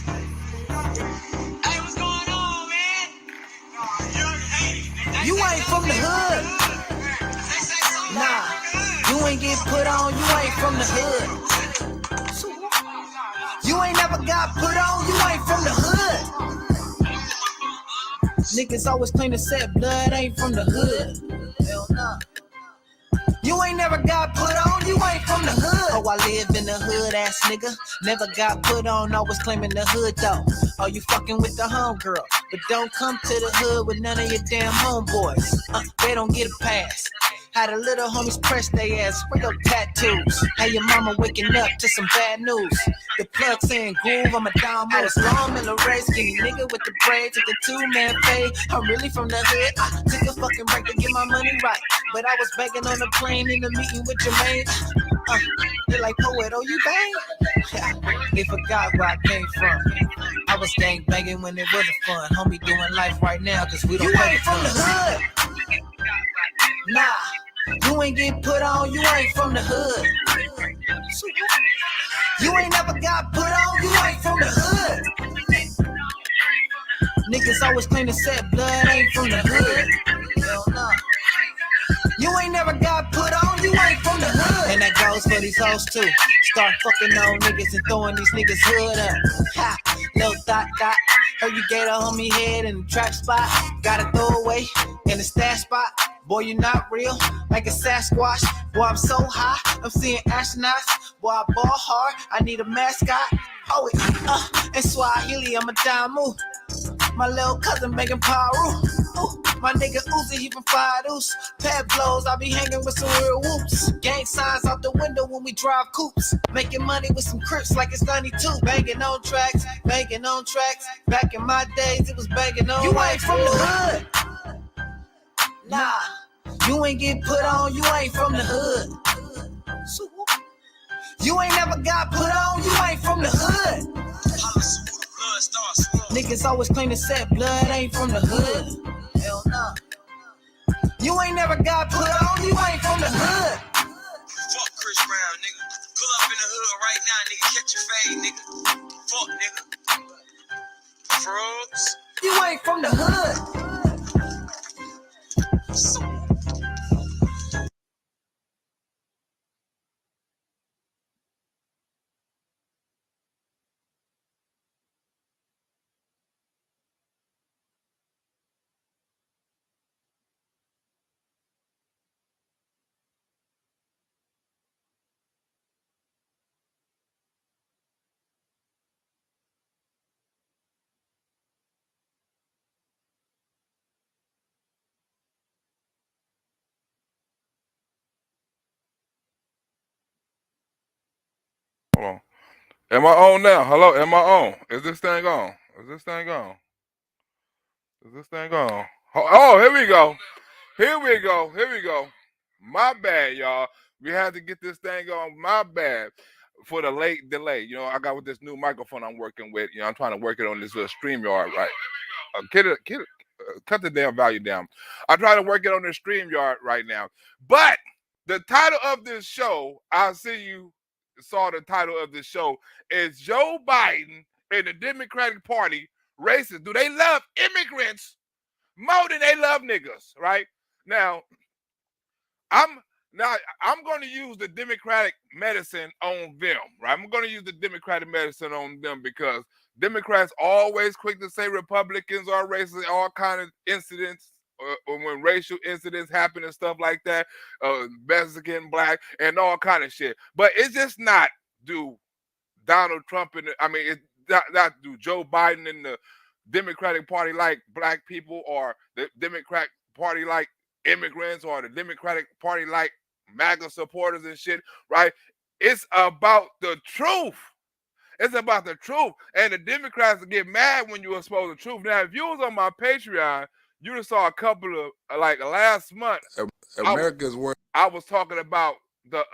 Hey, what's going on, man? You ain't from the hood. Nah, you ain't get put on, you ain't from the hood. You ain't never got put on, you ain't from the hood. Niggas always claim to set blood, ain't from the hood. Hell nah. You ain't never got put on, you ain't from the hood. Oh, I live in the hood, ass nigga. Never got put on, always claiming the hood though. Oh, you fucking with the homegirl, but don't come to the hood with none of your damn homeboys. They don't get a pass. How the little homies press they ass, real tattoos. How your mama waking up to some bad news. The plug saying groove, I'm a down. I was long in the race, skinny nigga with the braids, with the 2-man fade. I'm really from the hood. I took a fucking break to get my money right, but I was begging on the plane in the meeting with Jermaine. They like, poet, oh you bang? They forgot where I came from. I was gang banging when it wasn't fun. Homie doing life right now, cause we don't play the from the hood. Nah, you ain't get put on, you ain't from the hood. You ain't never got put on, you ain't from the hood. Niggas always claim to set blood, ain't from the hood. Hell nah. You ain't never got put on, you ain't from the hood. And that goes for these hoes too. Start fucking on niggas and throwing these niggas hood up. Ha, little dot. Heard you gave a homie head in the trap spot. Gotta throw away in the stash spot. Boy, you not real, like a Sasquatch. Boy, I'm so high, I'm seeing astronauts. Boy, I ball hard, I need a mascot. Oh, and Swahili, I'm a Damu. My little cousin making paru. My nigga Uzi, he from Five Deuce. Pad blows, I be hanging with some real whoops. Gang signs out the window when we drive coupes. Making money with some crips like it's 92. Banging on tracks, banging on tracks. Back in my days, it was banging on. You ain't from the hood. Nah, you ain't get put on, you ain't from the hood. You ain't never got put on, you ain't from the hood. Niggas always claim to set blood, ain't from the hood. Hell nah. You ain't never got put on, you ain't from the hood. Fuck Chris Brown, nigga. Pull up in the hood right now, nigga. Catch your fade, nigga. Fuck, nigga. Frogs. You ain't from the hood. Hold on. Am I on now? Hello, am I on? Is this thing on? Is this thing on? Is this thing on? Oh, here we go. Here we go. Here we go. My bad, y'all. We had to get this thing on. My bad for the late delay. You know, I got with this new microphone I'm working with. You know, I'm trying to work it on this little StreamYard, right? Cut the damn value down. I'm trying to work it on the StreamYard right now. But the title of this show, I see you saw the title of this show, is Joe Biden and the Democratic Party racist. Do they love immigrants more than they love niggas, right? Now, I'm going to use the Democratic medicine on them, right? I'm going to use the Democratic medicine on them because Democrats always quick to say Republicans are racist, all kind of incidents, when racial incidents happen and stuff like that, Mexican, black, and all kind of shit. But it's just not do Donald Trump it's not do Joe Biden and the Democratic Party like black people, or the Democratic Party like immigrants, or the Democratic Party like MAGA supporters and shit, right? It's about the truth. It's about the truth. And the Democrats get mad when you expose the truth. Now, if you was on my Patreon, you just saw a couple of, like last month, America's work. I was talking about the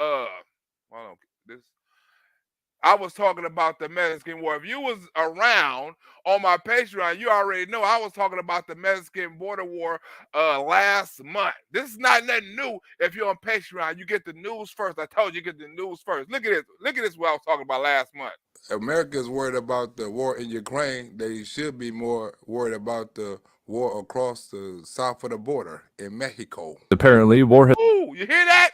I was talking about the Mexican War. If you was around on my Patreon, you already know I was talking about the Mexican border war last month. This is not nothing new. If you're on Patreon, you get the news first. I told you get the news first. Look at this. Look at this what I was talking about last month. America is worried about the war in Ukraine. They should be more worried about the war across the south of the border in Mexico. Apparently, war has. Ooh, you hear that?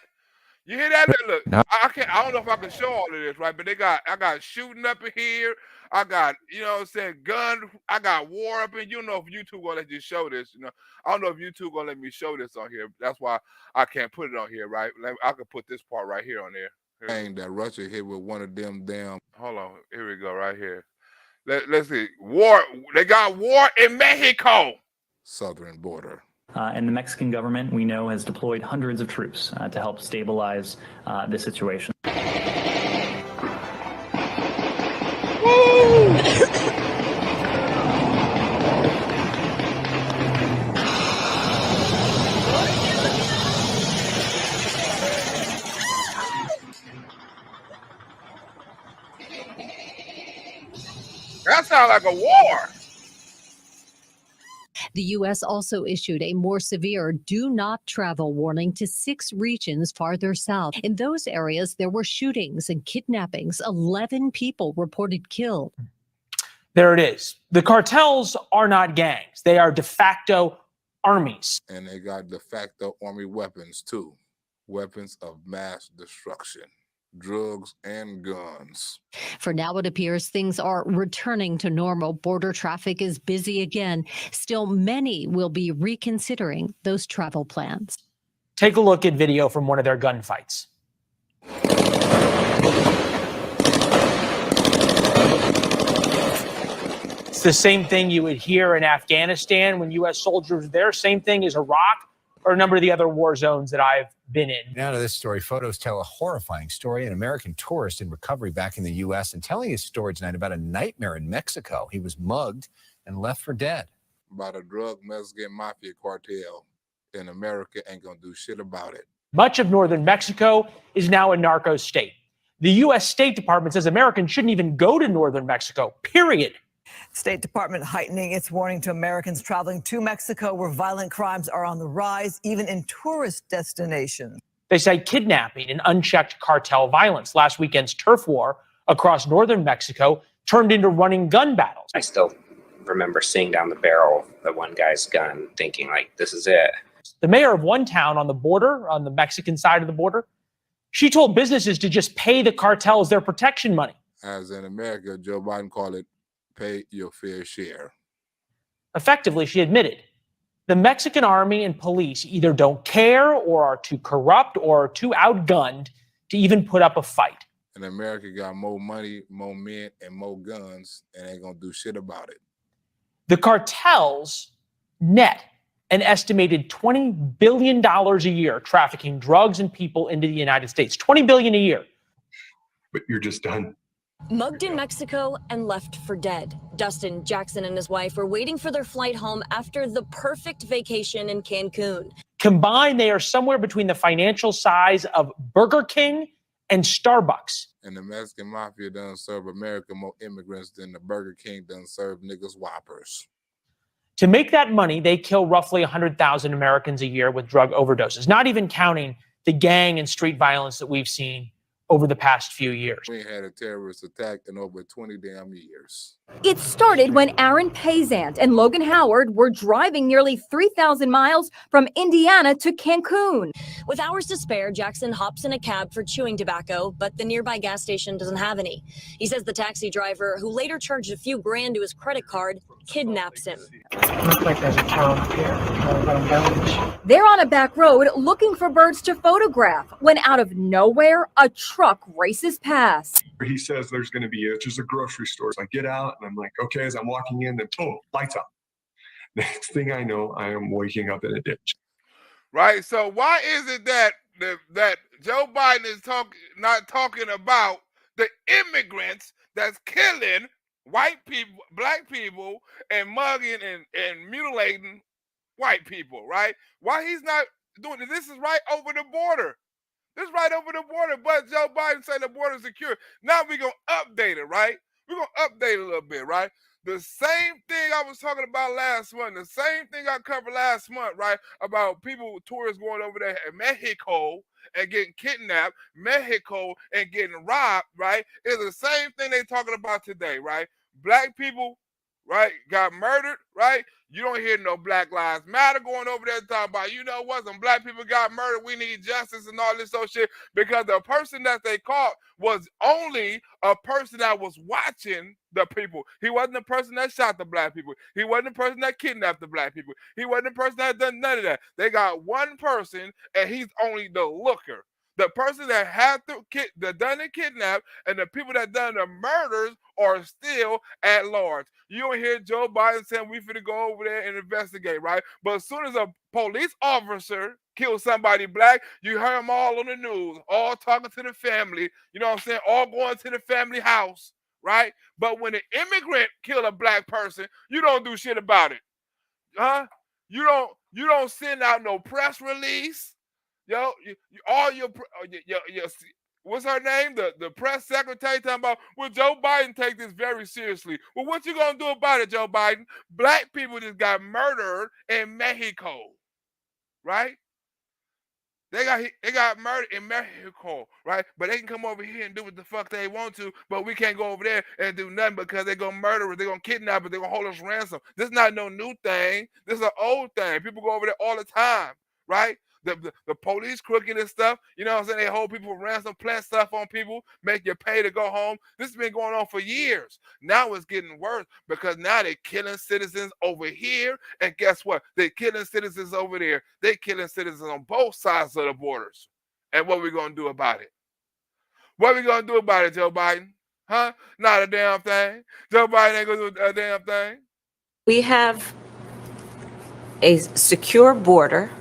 You hear that? Look, I can't. I don't know if I can show all of this, right? But I got shooting up in here. I got, you know what I'm saying, gun. I got war up in. You don't know if YouTube gonna let you show this. You know, I don't know if YouTube gonna let me show this on here. That's why I can't put it on here, right? I could put this part right here on there. Saying that Russia hit with one of them damn. Hold on, here we go, right here. Let's see. War. They got war in Mexico. Southern border. And the Mexican government, we know, has deployed hundreds of troops to help stabilize the situation. That sounds like a war. The U.S. also issued a more severe do not travel warning to 6 regions farther south. In those areas, there were shootings and kidnappings. 11 people reported killed. There it is. The cartels are not gangs. They are de facto armies. And they got de facto army weapons, too. Weapons of mass destruction. Drugs and guns. For now, it appears things are returning to normal. Border traffic is busy again. Still, many will be reconsidering those travel plans. Take a look at video from one of their gunfights. It's the same thing you would hear in Afghanistan when U.S. soldiers were there. Same thing as Iraq or a number of the other war zones that I've been in. Now to this story. Photos tell a horrifying story. An American tourist in recovery back in the U.S. and telling his story tonight about a nightmare in Mexico. He was mugged and left for dead. About a drug Mexican mafia cartel in America ain't gonna do shit about it. Much of northern Mexico is now a narco state. The U.S. State Department says Americans shouldn't even go to northern Mexico, period. State Department heightening its warning to Americans traveling to Mexico, where violent crimes are on the rise, even in tourist destinations. They say kidnapping and unchecked cartel violence. Last weekend's turf war across northern Mexico turned into running gun battles. I still remember seeing down the barrel of the one guy's gun, thinking, like, this is it. The mayor of one town on the border, on the Mexican side of the border, she told businesses to just pay the cartels their protection money. As in America, Joe Biden called it pay your fair share. Effectively, she admitted, the Mexican army and police either don't care or are too corrupt or too outgunned to even put up a fight. And America got more money, more men, and more guns, and ain't gonna do shit about it. The cartels net an estimated $20 billion a year trafficking drugs and people into the United States. $20 billion a year. But you're just done. Mugged in Mexico and left for dead. Dustin Jackson and his wife were waiting for their flight home after the perfect vacation in Cancun. Combined, they are somewhere between the financial size of Burger King and Starbucks. And the Mexican mafia doesn't serve America more immigrants than the Burger King doesn't serve niggas Whoppers. To make that money, they kill roughly 100,000 Americans a year with drug overdoses, not even counting the gang and street violence that we've seen over the past few years. We ain't had a terrorist attack in over 20 damn years. It started when Aaron Pazant and Logan Howard were driving nearly 3,000 miles from Indiana to Cancun. With hours to spare, Jackson hops in a cab for chewing tobacco, but the nearby gas station doesn't have any. He says the taxi driver, who later charged a few grand to his credit card, kidnaps him. Looks like there's a town up here. They're on a back road looking for birds to photograph when out of nowhere, a truck races past. He says there's going to be just a grocery store. So I get out and I'm like, okay, as I'm walking in, then boom, lights up. Next thing I know, I am waking up in a ditch. Right? So why is it that that Joe Biden is not talking about the immigrants that's killing white people, black people, and mugging and mutilating white people, right? Why he's not doing this? This is right over the border. This is right over the border, but Joe Biden said the border is secure. Now we're going to update it, right? We're going to update it a little bit, right? The same thing I was talking about last month, the same thing I covered last month, right? About people, tourists going over there in Mexico and getting kidnapped, Mexico and getting robbed, right? It's the same thing they're talking about today, right? Black people, right, got murdered, right? You don't hear no Black Lives Matter going over there talking about, you know what, some black people got murdered, we need justice and all this old shit, because the person that they caught was only a person that was watching the people. He wasn't the person that shot the black people. He wasn't the person that kidnapped the black people. He wasn't the person that done none of that. They got one person, and he's only the looker. The person that had that done the kidnap and the people that done the murders are still at large. You don't hear Joe Biden saying we finna go over there and investigate, right? But as soon as a police officer kills somebody black, you hear them all on the news, all talking to the family, you know what I'm saying? All going to the family house, right? But when an immigrant kill a black person, you don't do shit about it. Huh? You don't send out no press release. Yo, all your what's her name? The press secretary talking about, well, Joe Biden take this very seriously. Well, what you gonna do about it, Joe Biden? Black people just got murdered in Mexico, right? They got murdered in Mexico, right? But they can come over here and do what the fuck they want to, but we can't go over there and do nothing because they're gonna murder us, they're gonna kidnap us, they're gonna hold us ransom. This is not no new thing. This is an old thing. People go over there all the time, right? The police crooked and stuff, you know what I'm saying? They hold people for ransom, plant stuff on people, make you pay to go home. This has been going on for years. Now it's getting worse because now they're killing citizens over here, and guess what? They're killing citizens over there. They're killing citizens on both sides of the borders. And what are we going to do about it? What are we going to do about it, Joe Biden? Huh? Not a damn thing. Joe Biden ain't going to do a damn thing. We have a secure border,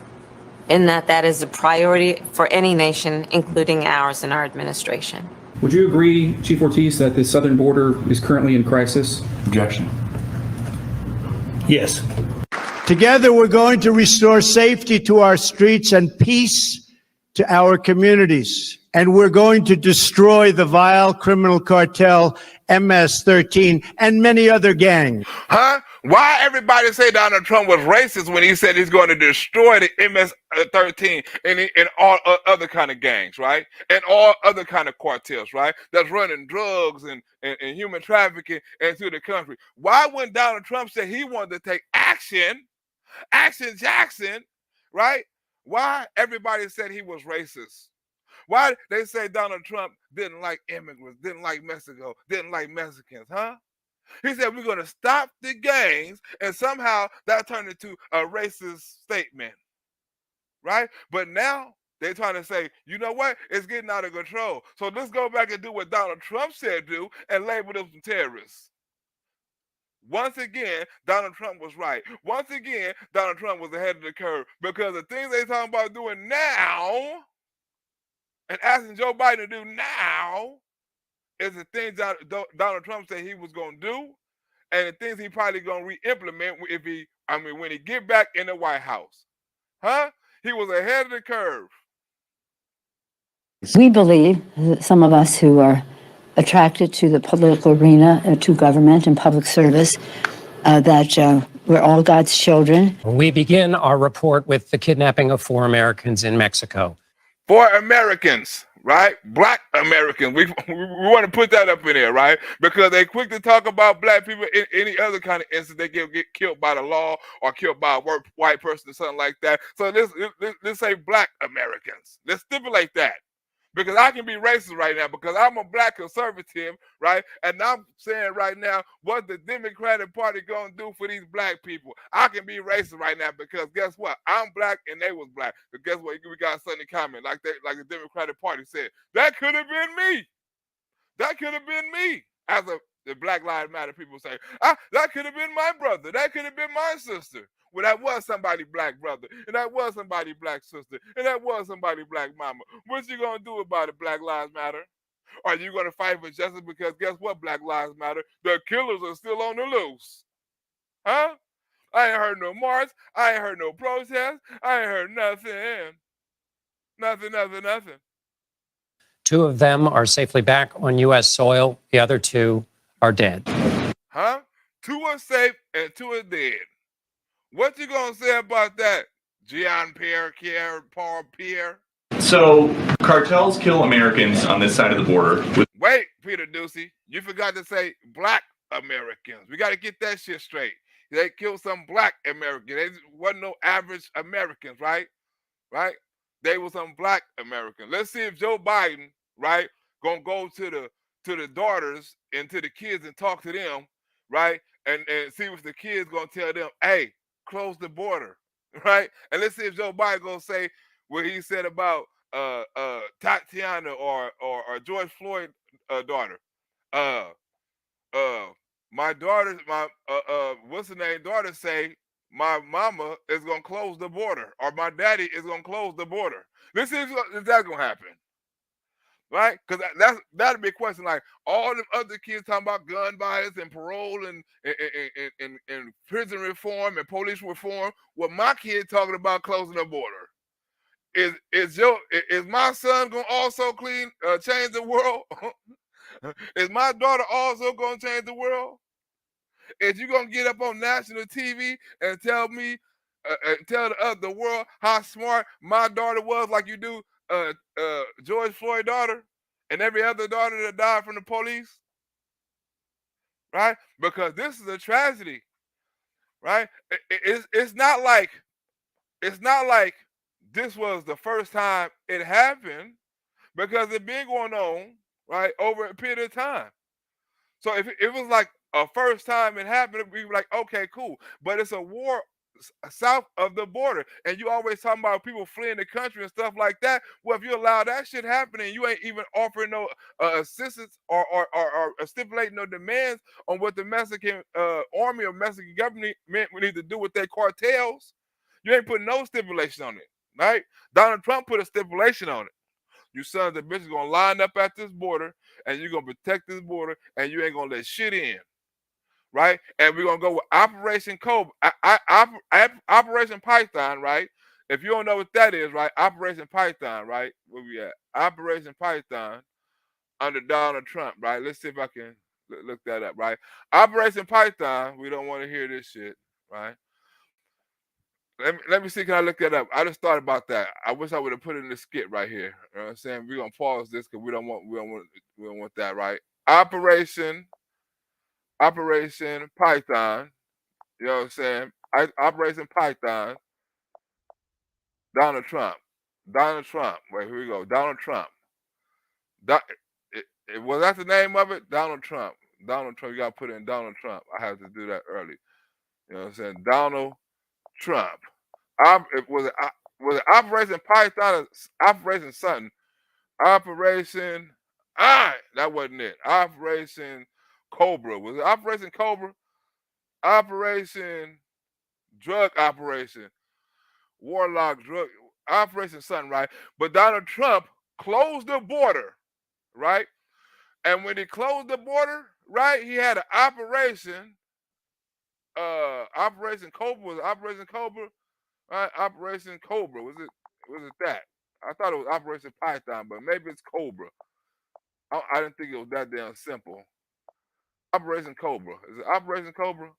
in that is a priority for any nation, including ours and our administration. Would you agree, Chief Ortiz, that the southern border is currently in crisis? Objection. Yes. Together, we're going to restore safety to our streets and peace to our communities. And we're going to destroy the vile criminal cartel MS-13 and many other gangs. Huh? Why everybody say Donald Trump was racist when he said he's going to destroy the MS-13 and all other kind of gangs, right? And all other kind of cartels, right? That's running drugs and human trafficking into the country. Why when Donald Trump said he wanted to take Action Jackson, right? Why everybody said he was racist? Why they say Donald Trump didn't like immigrants, didn't like Mexico, didn't like Mexicans, huh? He said, we're going to stop the gangs, and somehow that turned into a racist statement, right? But now they're trying to say, you know what? It's getting out of control. So let's go back and do what Donald Trump said do and label them some terrorists. Once again, Donald Trump was right. Once again, Donald Trump was ahead of the curve because the things they're talking about doing now and asking Joe Biden to do now is the things Donald Trump said he was going to do, and the things he probably going to re-implement when he get back in the White House. Huh? He was ahead of the curve. We believe, some of us who are attracted to the political arena, to government and public service, that we're all God's children. We begin our report with the kidnapping of 4 Americans in Mexico. 4 Americans, right? Black Americans. We want to put that up in there, right? Because they quick to talk about black people in any other kind of instance. They get killed by the law or killed by a white person or something like that. So let's say Black Americans. Let's stipulate that. Because I can be racist right now because I'm a black conservative, right? And I'm saying right now what the Democratic Party gonna do for these black people. I can be racist right now because guess what? I'm black and they was black. But guess what? We got something in common, like the Democratic Party said. That could have been me. That could have been me. As the Black Lives Matter people say, that could have been my brother. That could have been my sister. Well, that was somebody black brother, and that was somebody black sister, and that was somebody black mama. What you gonna do about it, Black Lives Matter? Are you gonna fight for justice? Because guess what, Black Lives Matter? The killers are still on the loose. Huh? I ain't heard no march. I ain't heard no protest. I ain't heard nothing. Nothing. 2 of them are safely back on U.S. soil. The other 2 are dead. Huh? 2 are safe and 2 are dead. What you gonna say about that, Paul Pierre? So cartels kill Americans on this side of the border. Wait, Peter Ducey, you forgot to say black Americans. We got to get that shit straight. They killed some black Americans. They wasn't no average Americans, right? Right? They were some black Americans. Let's see if Joe Biden, right, gonna go to the daughters and to the kids and talk to them, right? And see if the kids gonna tell them, hey, close the border, right? And let's see if Joe Biden gonna say what he said about Tatiana or George Floyd daughter. My daughter, what's the name? Daughter say my mama is gonna close the border, or my daddy is gonna close the border. Let's see if that's gonna happen, right? Because that'd be a question. Like all the other kids talking about gun violence and parole and prison reform and police reform. What my kid talking about closing the border. Is my son gonna also change the world? Is my daughter also gonna change the world? Is you gonna get up on national TV and tell me, tell the world how smart my daughter was, like you do George Floyd's daughter and every other daughter that died from the police, right? Because this is a tragedy, right? It's not like this was the first time it happened, because it's been going on, right, over a period of time. So if it was like a first time it happened, we were like, okay, cool. But it's a war south of the border, and you always talking about people fleeing the country and stuff like that. Well, if you allow that shit happening, you ain't even offering no assistance or stipulating no demands on what the Mexican army or Mexican government would need to do with their cartels. You ain't putting no stipulation on it, right? Donald Trump put a stipulation on it. You sons of bitches gonna line up at this border, and you're gonna protect this border, and you ain't gonna let shit in, right? And we're gonna go with Operation Cobra, Operation Python, right? If you don't know what that is, right? Operation Python, right? Where we at? Operation Python under Donald Trump, right? Let's see if I can look that up, right? Operation Python. We don't want to hear this shit, right? Let me see. Can I look that up? I just thought about that. I wish I would have put it in the skit right here. You know what I'm saying? We're gonna pause this because we don't want that, right? Operation Python. You know what I'm saying? Operation Python. Donald Trump. Wait, here we go. Donald Trump. Was that the name of it? Donald Trump. Donald Trump. You gotta put in Donald Trump. I have to do that early. You know what I'm saying? Donald Trump. Was it Operation Python or Operation something? Operation. That wasn't it. Operation Cobra. Was it Operation Cobra? Operation Drug Operation. Warlock Drug Operation something, right? But Donald Trump closed the border, right? And when he closed the border, right, he had an operation. Operation Cobra. Was Operation Cobra? Operation Cobra. Was it that? I thought it was Operation Python, but maybe it's Cobra. I didn't think it was that damn simple. Operation Cobra. Is it Operation Cobra?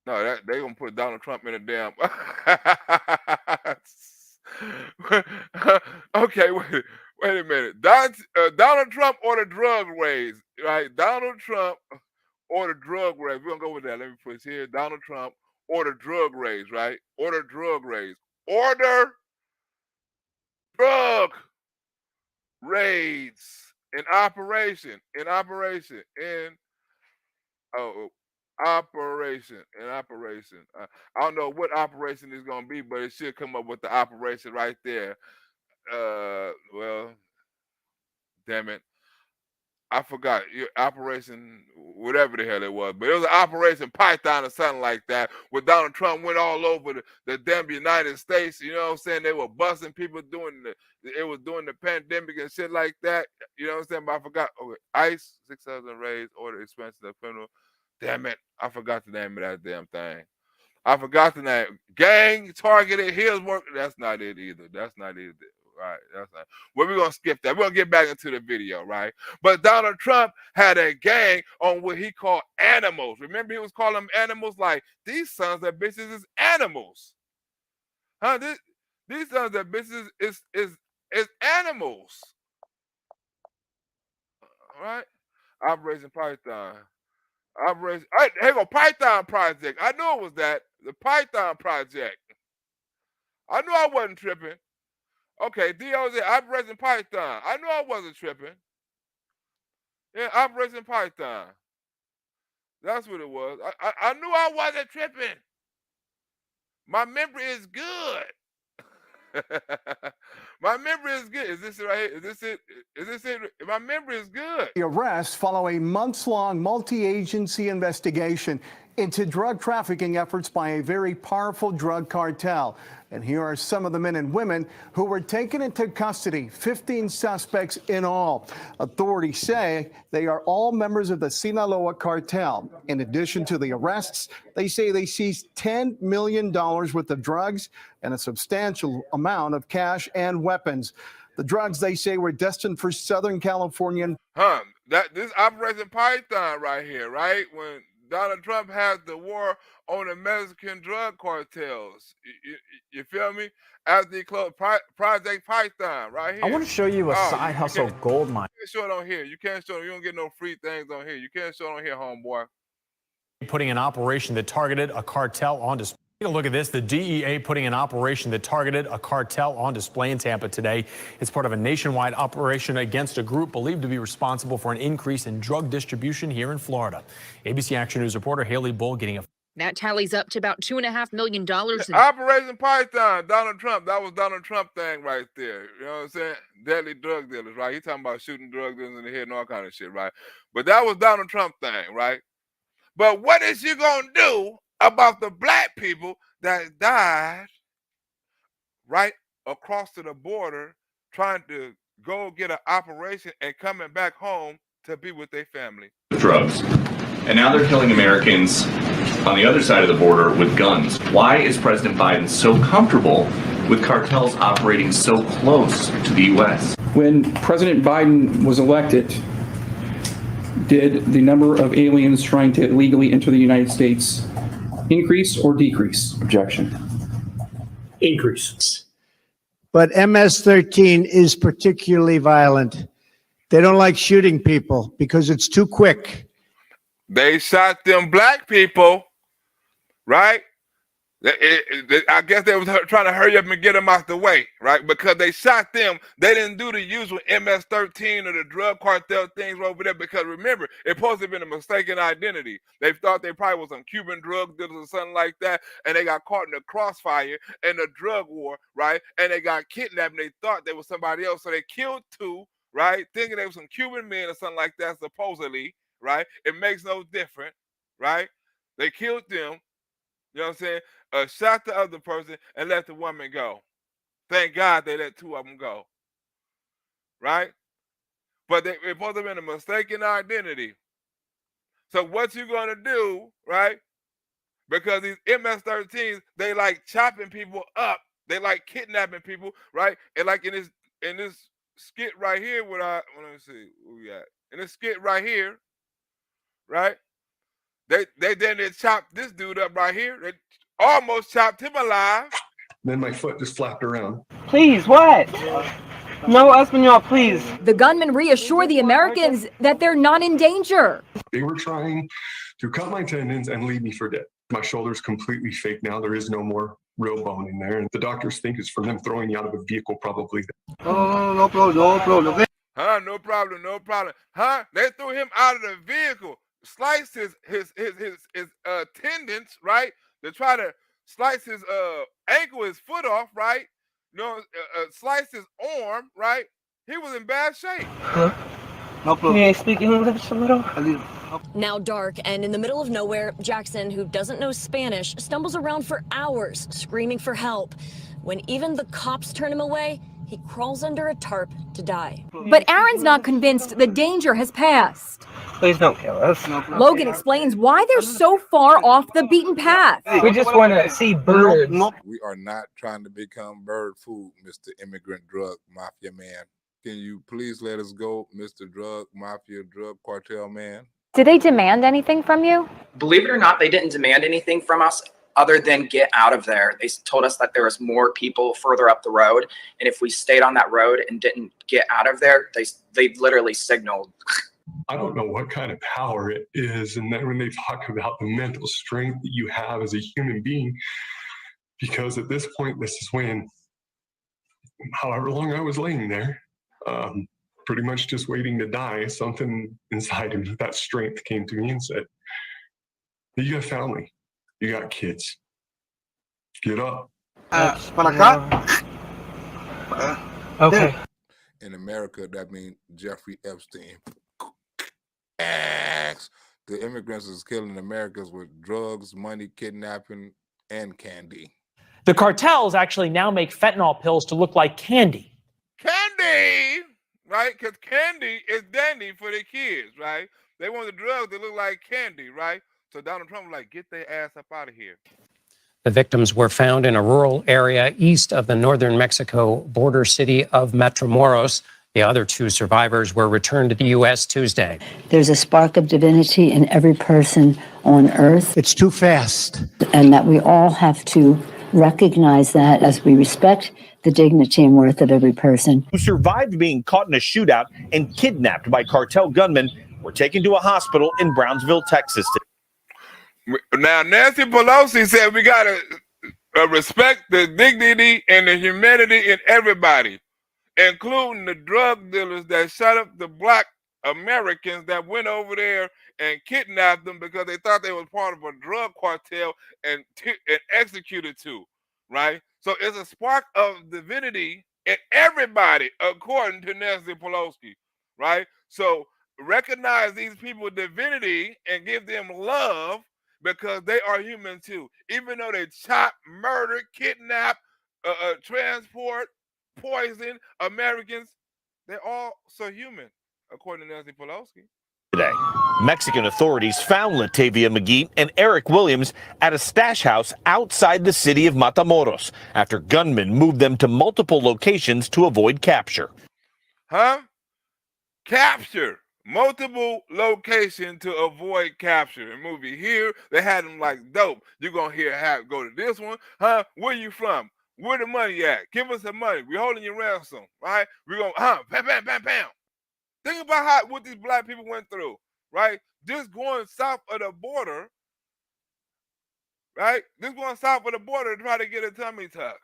No, they gonna put Donald Trump in a damn. Okay, wait a minute. Donald Trump ordered drug raids, right? Donald Trump ordered drug raids. We're gonna go with that. Let me put it here. Donald Trump ordered drug raids, right? Order drug raids. Order drug raids in operation. Operation. I don't know what operation is gonna be, but it should come up with the operation right there. Well, damn it. I forgot Operation whatever the hell it was, but it was an Operation Python or something like that, where Donald Trump went all over the damn United States. You know what I'm saying? They were busting people doing the pandemic and shit like that. You know what I'm saying? But I forgot. Okay, ICE 6,000 raids, order expenses of criminal. Damn it, I forgot the name of that damn thing. I forgot the name. Gang targeted Hillsborough. That's not it either. right? That's right. Well, we're gonna skip that. We're gonna get back into the video, right? But Donald Trump had a gang on what he called animals. Remember, he was calling them animals, like these sons of bitches is animals, huh? These sons of bitches is animals, all right? Operation Python. Here go Python Project. I knew it was that. The Python Project. I knew I wasn't tripping. Okay, DOJ, Operation Python. I knew I wasn't tripping. Yeah, Operation Python. That's what it was. I knew I wasn't tripping. My memory is good. My memory is good. Is this it right here? Is this it? Is this it? My memory is good. The arrests follow a months-long multi-agency investigation into drug trafficking efforts by a very powerful drug cartel. And here are some of the men and women who were taken into custody, 15 suspects in all. Authorities say they are all members of the Sinaloa cartel. In addition to the arrests, they say they seized $10 million worth of drugs and a substantial amount of cash and weapons. The drugs, they say, were destined for Southern California. This Operation Python right here, right? When Donald Trump has the war on the Mexican drug cartels. You feel me? After he closed Project Python right here. I want to show you a side hustle gold mine. You can't show it on here. You can't show it. You don't get no free things on here. You can't show it on here, homeboy. Putting an operation that targeted a cartel on display. Take a look at this. The DEA putting an operation that targeted a cartel on display in Tampa today. It's part of a nationwide operation against a group believed to be responsible for an increase in drug distribution here in Florida. ABC Action News reporter Haley Bull getting a... That tallies up to about $2.5 million. Operation Python, Donald Trump. That was Donald Trump thing right there. You know what I'm saying? Deadly drug dealers, right? He's talking about shooting drug dealers in the head and all kind of shit, right? But that was Donald Trump thing, right? But what is you gonna do about the black people that died right across to the border trying to go get an operation and coming back home to be with their family? Drugs. And now they're killing Americans on the other side of the border with guns. Why is President Biden so comfortable with cartels operating so close to the U.S.? When President Biden was elected, did the number of aliens trying to illegally enter the United States increase or decrease? Objection. Increase. But MS-13 is particularly violent. They don't like shooting people because it's too quick. They shot them black people, right? I guess they was trying to hurry up and get them out the way, right? Because they shot them. They didn't do the usual MS-13 or the drug cartel things over there because remember, it supposed to have been a mistaken identity. They thought they probably was some Cuban drug dealers or something like that, and they got caught in the crossfire in the drug war, right? And they got kidnapped and they thought they was somebody else. So they killed two, right? Thinking they were some Cuban men or something like that, supposedly, right? It makes no difference, right? They killed them. You know what I'm saying? Shot the other person and let the woman go. Thank God they let two of them go. Right? But it supposed to have been a mistaken identity. So what you gonna do, right? Because these MS-13s, they like chopping people up. They like kidnapping people, right? And like in this skit right here, let me see where we at. In this skit right here, right? They chopped this dude up right here. They almost chopped him alive. Then my foot just flapped around. Please, what? No, Espanol, please. The gunmen reassure the Americans that they're not in danger. They were trying to cut my tendons and leave me for dead. My shoulder's completely fake now. There is no more real bone in there. And the doctors think it's from them throwing me out of a vehicle probably. No problem. Huh? No problem. Huh? They threw him out of the vehicle. Sliced his tendons, right? To try to slice his ankle, his foot off, right? You know, slice his arm, right? He was in bad shape. Huh? No problem. Can you speak English a little? Now dark and in the middle of nowhere, Jackson, who doesn't know Spanish, stumbles around for hours screaming for help. When even the cops turn him away, he crawls under a tarp to die. But Aaron's not convinced the danger has passed. Please don't kill us. Logan explains why they're so far off the beaten path. We just want to see birds. We are not trying to become bird food, Mr. Immigrant Drug Mafia Man. Can you please let us go, Mr. Drug Mafia Drug Cartel Man? Did they demand anything from you? Believe it or not, they didn't demand anything from us other than get out of there. They told us that there was more people further up the road, and if we stayed on that road and didn't get out of there, they literally signaled. I don't know what kind of power it is, and then when they talk about the mental strength that you have as a human being, because at this point, this is when, however long I was laying there, pretty much just waiting to die, something inside of me, that strength came to me and said, you got family, you got kids, get up. Okay. In America, that means Jeffrey Epstein. The immigrants is killing Americans with drugs, money, kidnapping, and candy. The cartels actually now make fentanyl pills to look like candy. Candy, right? Because candy is dandy for the kids, right? They want the drugs that look like candy, right? So Donald Trump was like, get their ass up out of here. The victims were found in a rural area east of the northern Mexico border city of Matamoros. The other two survivors were returned to the U.S. Tuesday. There's a spark of divinity in every person on earth. It's too fast. And that we all have to recognize that as we respect the dignity and worth of every person. Who survived being caught in a shootout and kidnapped by cartel gunmen were taken to a hospital in Brownsville, Texas. Now, Nancy Pelosi said we got to respect the dignity and the humanity in everybody, including the drug dealers that shot up the black Americans that went over there and kidnapped them because they thought they was part of a drug cartel and executed too, right? So it's a spark of divinity in everybody, according to Nancy Pelosi, right? So recognize these people's divinity and give them love because they are human too. Even though they chop, murder, kidnap, transport, poison Americans, they're all so human, according to Nancy Pelosi. Today, Mexican authorities found Latavia McGee and Eric Williams at a stash house outside the city of Matamoros after gunmen moved them to multiple locations to avoid capture. Capture. Multiple location to avoid capture. And movie here, they had them like dope. You're going to go to this one. Where you from? Where the money at? Give us the money. We're holding your ransom, right? We're going, bam, bam, bam, bam. Think about what these black people went through, right? Just going south of the border, right? Just going south of the border to try to get a tummy tuck.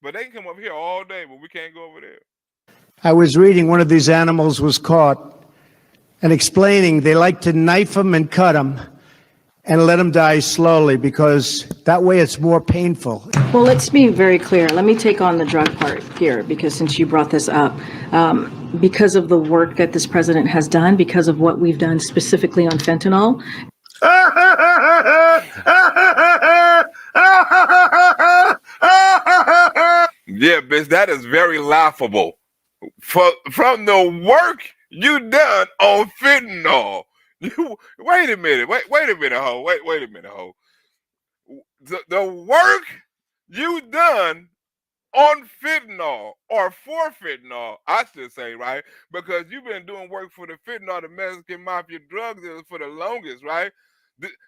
But they can come up here all day, but we can't go over there. I was reading one of these animals was caught and explaining they like to knife them and cut them and let them die slowly because that way it's more painful. Well, let's be very clear. Let me take on the drug part here because since you brought this up, because of the work that this president has done, because of what we've done specifically on fentanyl. Yeah, bitch, that is very laughable. From the work you done on fentanyl. Wait a minute, wait a minute, ho. Wait a minute, ho. The work you done on fentanyl or for fentanyl, I should say, right? Because you've been doing work for the fentanyl, the Mexican mafia drug dealers for the longest, right?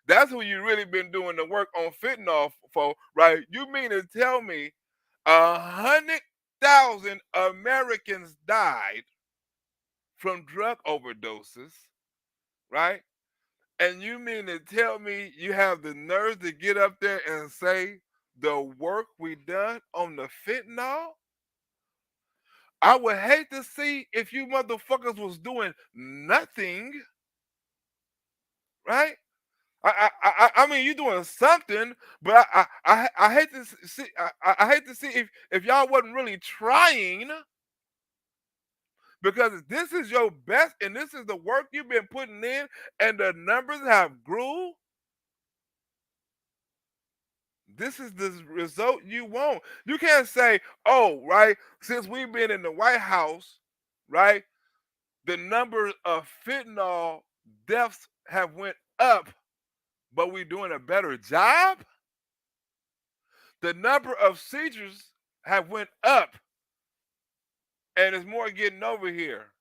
That's who you really been doing the work on fentanyl for, right? You mean to tell me 100,000 Americans died from drug overdoses, right? And you mean to tell me you have the nerve to get up there and say the work we done on the fentanyl? I would hate to see if you motherfuckers was doing nothing, right? I mean, you're doing something, but I hate to see I hate to see if y'all wasn't really trying, because this is your best and this is the work you've been putting in, and the numbers have grew. This is the result you want. You can't say, oh, right, since we've been in the White House, right, the numbers of fentanyl deaths have went up, but we're doing a better job. The number of seizures have went up, and there's more getting over here,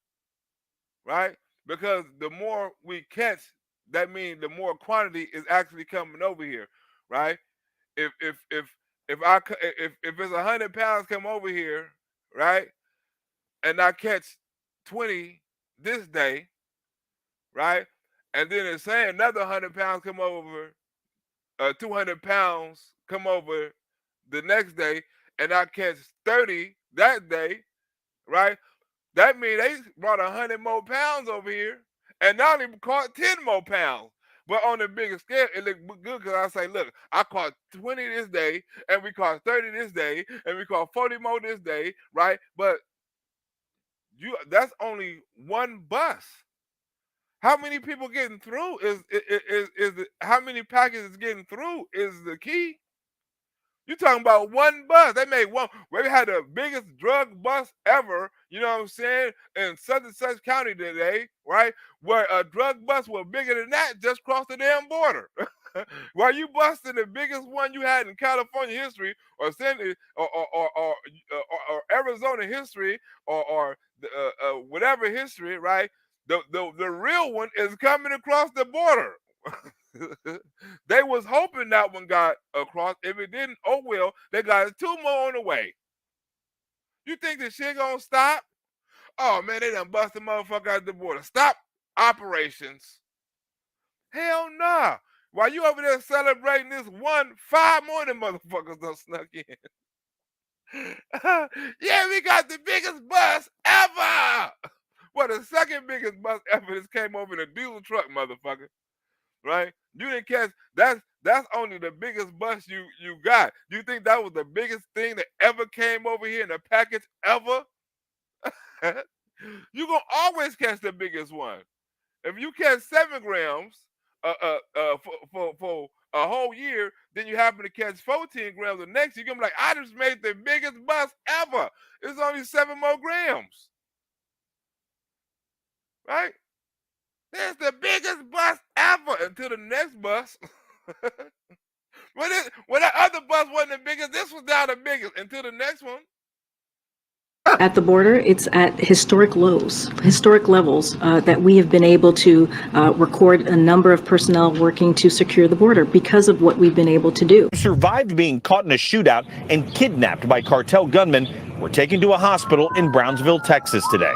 right? Because the more we catch, that means the more quantity is actually coming over here, right? If it's 100 pounds come over here, right, and I catch 20 this day, right, and then it's saying another 100 pounds come over, 200 pounds come over the next day, and I catch 30 that day, right? That means they brought 100 more pounds over here, and not even caught 10 more pounds. But on the bigger scale, it looked good because I say, look, I caught 20 this day, and we caught 30 this day, and we caught 40 more this day, right? But that's only one bus. How many people getting through how many packages getting through is the key. You talking about one bus. They made one. We had the biggest drug bust ever, you know what I'm saying, in such and such county today, right? Where a drug bust was bigger than that just crossed the damn border. While you busting the biggest one you had in California history, or Arizona history, or whatever history, right? The real one is coming across the border. They was hoping that one got across. If it didn't, oh well, they got 2 more on the way. You think this shit gonna stop? Oh man, they done bust the motherfucker out the border. Stop operations. Hell nah. While you over there celebrating this one, 5 more of them motherfuckers done snuck in. Yeah, we got the biggest bus ever. Well, the second biggest bus ever just came over in a diesel truck, motherfucker. Right? You didn't catch that's only the biggest bus you got. Do you think that was the biggest thing that ever came over here in a package ever? You gonna always catch the biggest one. If you catch 7 grams for a whole year, then you happen to catch 14 grams the next year, you're gonna be like, I just made the biggest bus ever. It's only 7 more grams. Right? That's the biggest bus ever until the next bus. When that other bus wasn't the biggest, this was now the biggest until the next one. At the border, it's at historic lows, historic levels that we have been able to record a number of personnel working to secure the border because of what we've been able to do. Survived being caught in a shootout and kidnapped by cartel gunmen were taken to a hospital in Brownsville, Texas today.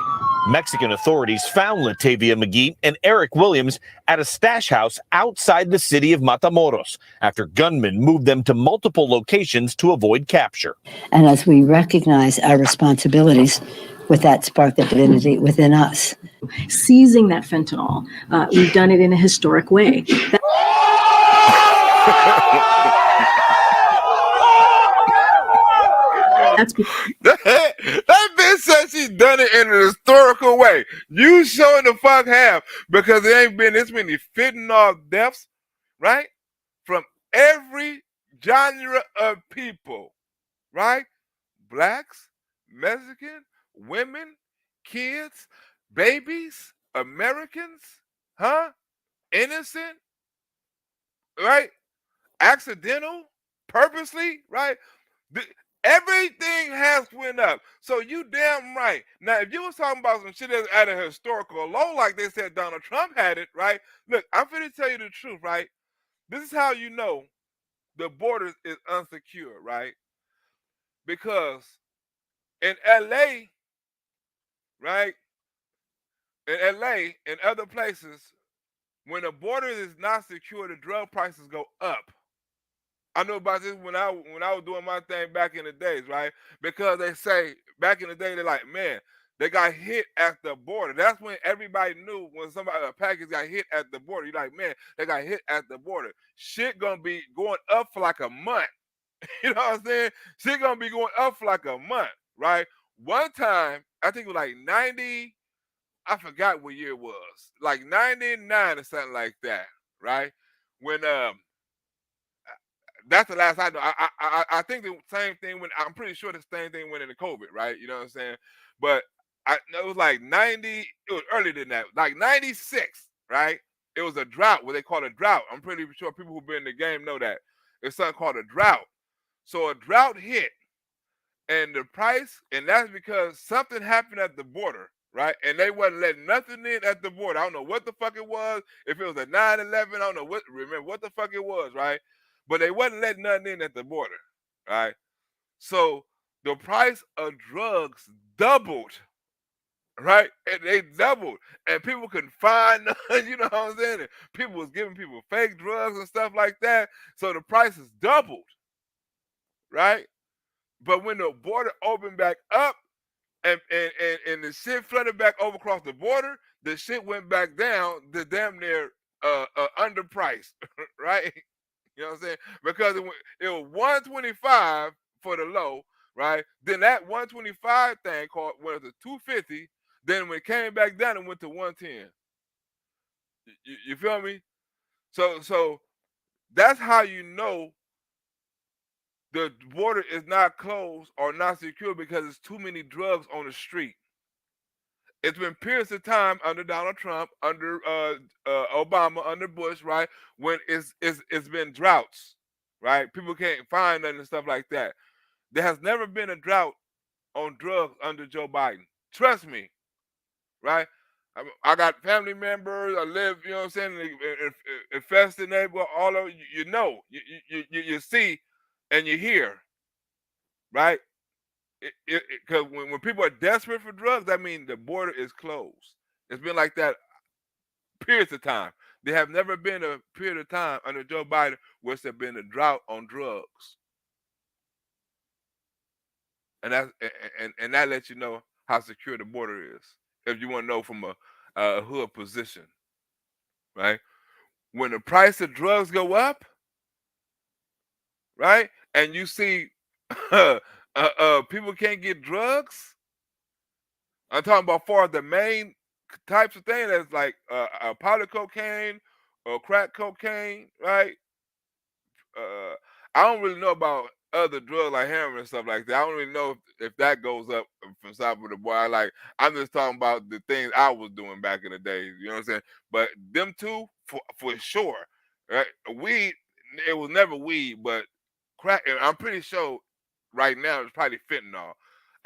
Mexican authorities found Latavia McGee and Eric Williams at a stash house outside the city of Matamoros after gunmen moved them to multiple locations to avoid capture. And as we recognize our responsibilities with that spark of divinity within us. Seizing that fentanyl, we've done it in a historic way. That's that bitch said she done it in an historical way. You sure the fuck have, because there ain't been this many fentanyl deaths, right? From every genre of people, right? Blacks, Mexican, women, kids, babies, Americans, huh? Innocent, right? Accidental, purposely, right? Everything has went up. So you damn right. Now, if you was talking about some shit that's at a historical low, like they said Donald Trump had it, right? Look, I'm finna tell you the truth, right? This is how you know the border is unsecure, right? Because in LA, right? In LA and other places, when the border is not secure, the drug prices go up. I know about this when I was doing my thing back in the days, right? Because they say back in the day, they're like, man, they got hit at the border. That's when everybody knew when a package got hit at the border. You're like, man, they got hit at the border. Shit gonna be going up for like a month. You know what I'm saying? Shit gonna be going up for like a month, right? One time, I think it was like 90, I forgot what year it was, like 99 or something like that, right? When that's the last I know. I think the same thing I'm pretty sure the same thing went into COVID, right? You know what I'm saying? But it was like 90, it was earlier than that, like 96, right? It was a drought, what they call a drought. I'm pretty sure people who've been in the game know that. It's something called a drought. So a drought hit, and the price, and that's because something happened at the border, right? And they wasn't letting nothing in at the border. I don't know what the fuck it was. If it was a 9/11, I don't know remember what the fuck it was, right? But they wasn't letting nothing in at the border, right? So the price of drugs doubled, right? And they doubled, and people couldn't find none. You know what I'm saying? And people was giving people fake drugs and stuff like that. So the prices doubled, right? But when the border opened back up and the shit flooded back over across the border, the shit went back down to damn near underpriced, right? You know what I'm saying? Because it was 125 for the low, right? Then that 125 thing went to 250. Then when it came back down, it went to 110. You feel me? So that's how you know the border is not closed or not secure, because there's too many drugs on the street. It's been periods of time under Donald Trump, under Obama, under Bush, right? When it's been droughts, right? People can't find nothing and stuff like that. There has never been a drought on drugs under Joe Biden. Trust me, right? I got family members. I live, you know what I'm saying, infested neighborhood. All of you know, you see, and you hear, right? Because when people are desperate for drugs, that means the border is closed. It's been like that periods of time. There have never been a period of time under Joe Biden where there's been a drought on drugs, and that lets you know how secure the border is. If you want to know from a hood position, right? When the price of drugs go up, right, and you see people can't get drugs. I'm talking about far the main types of things that's like powder cocaine or crack cocaine, right? I don't really know about other drugs like heroin and stuff like that. I don't really know if that goes up from south of the border. I'm just talking about the things I was doing back in the day. You know what I'm saying? But them two for sure, right? Weed, it was never weed, but crack. And I'm pretty sure right now it's probably fentanyl.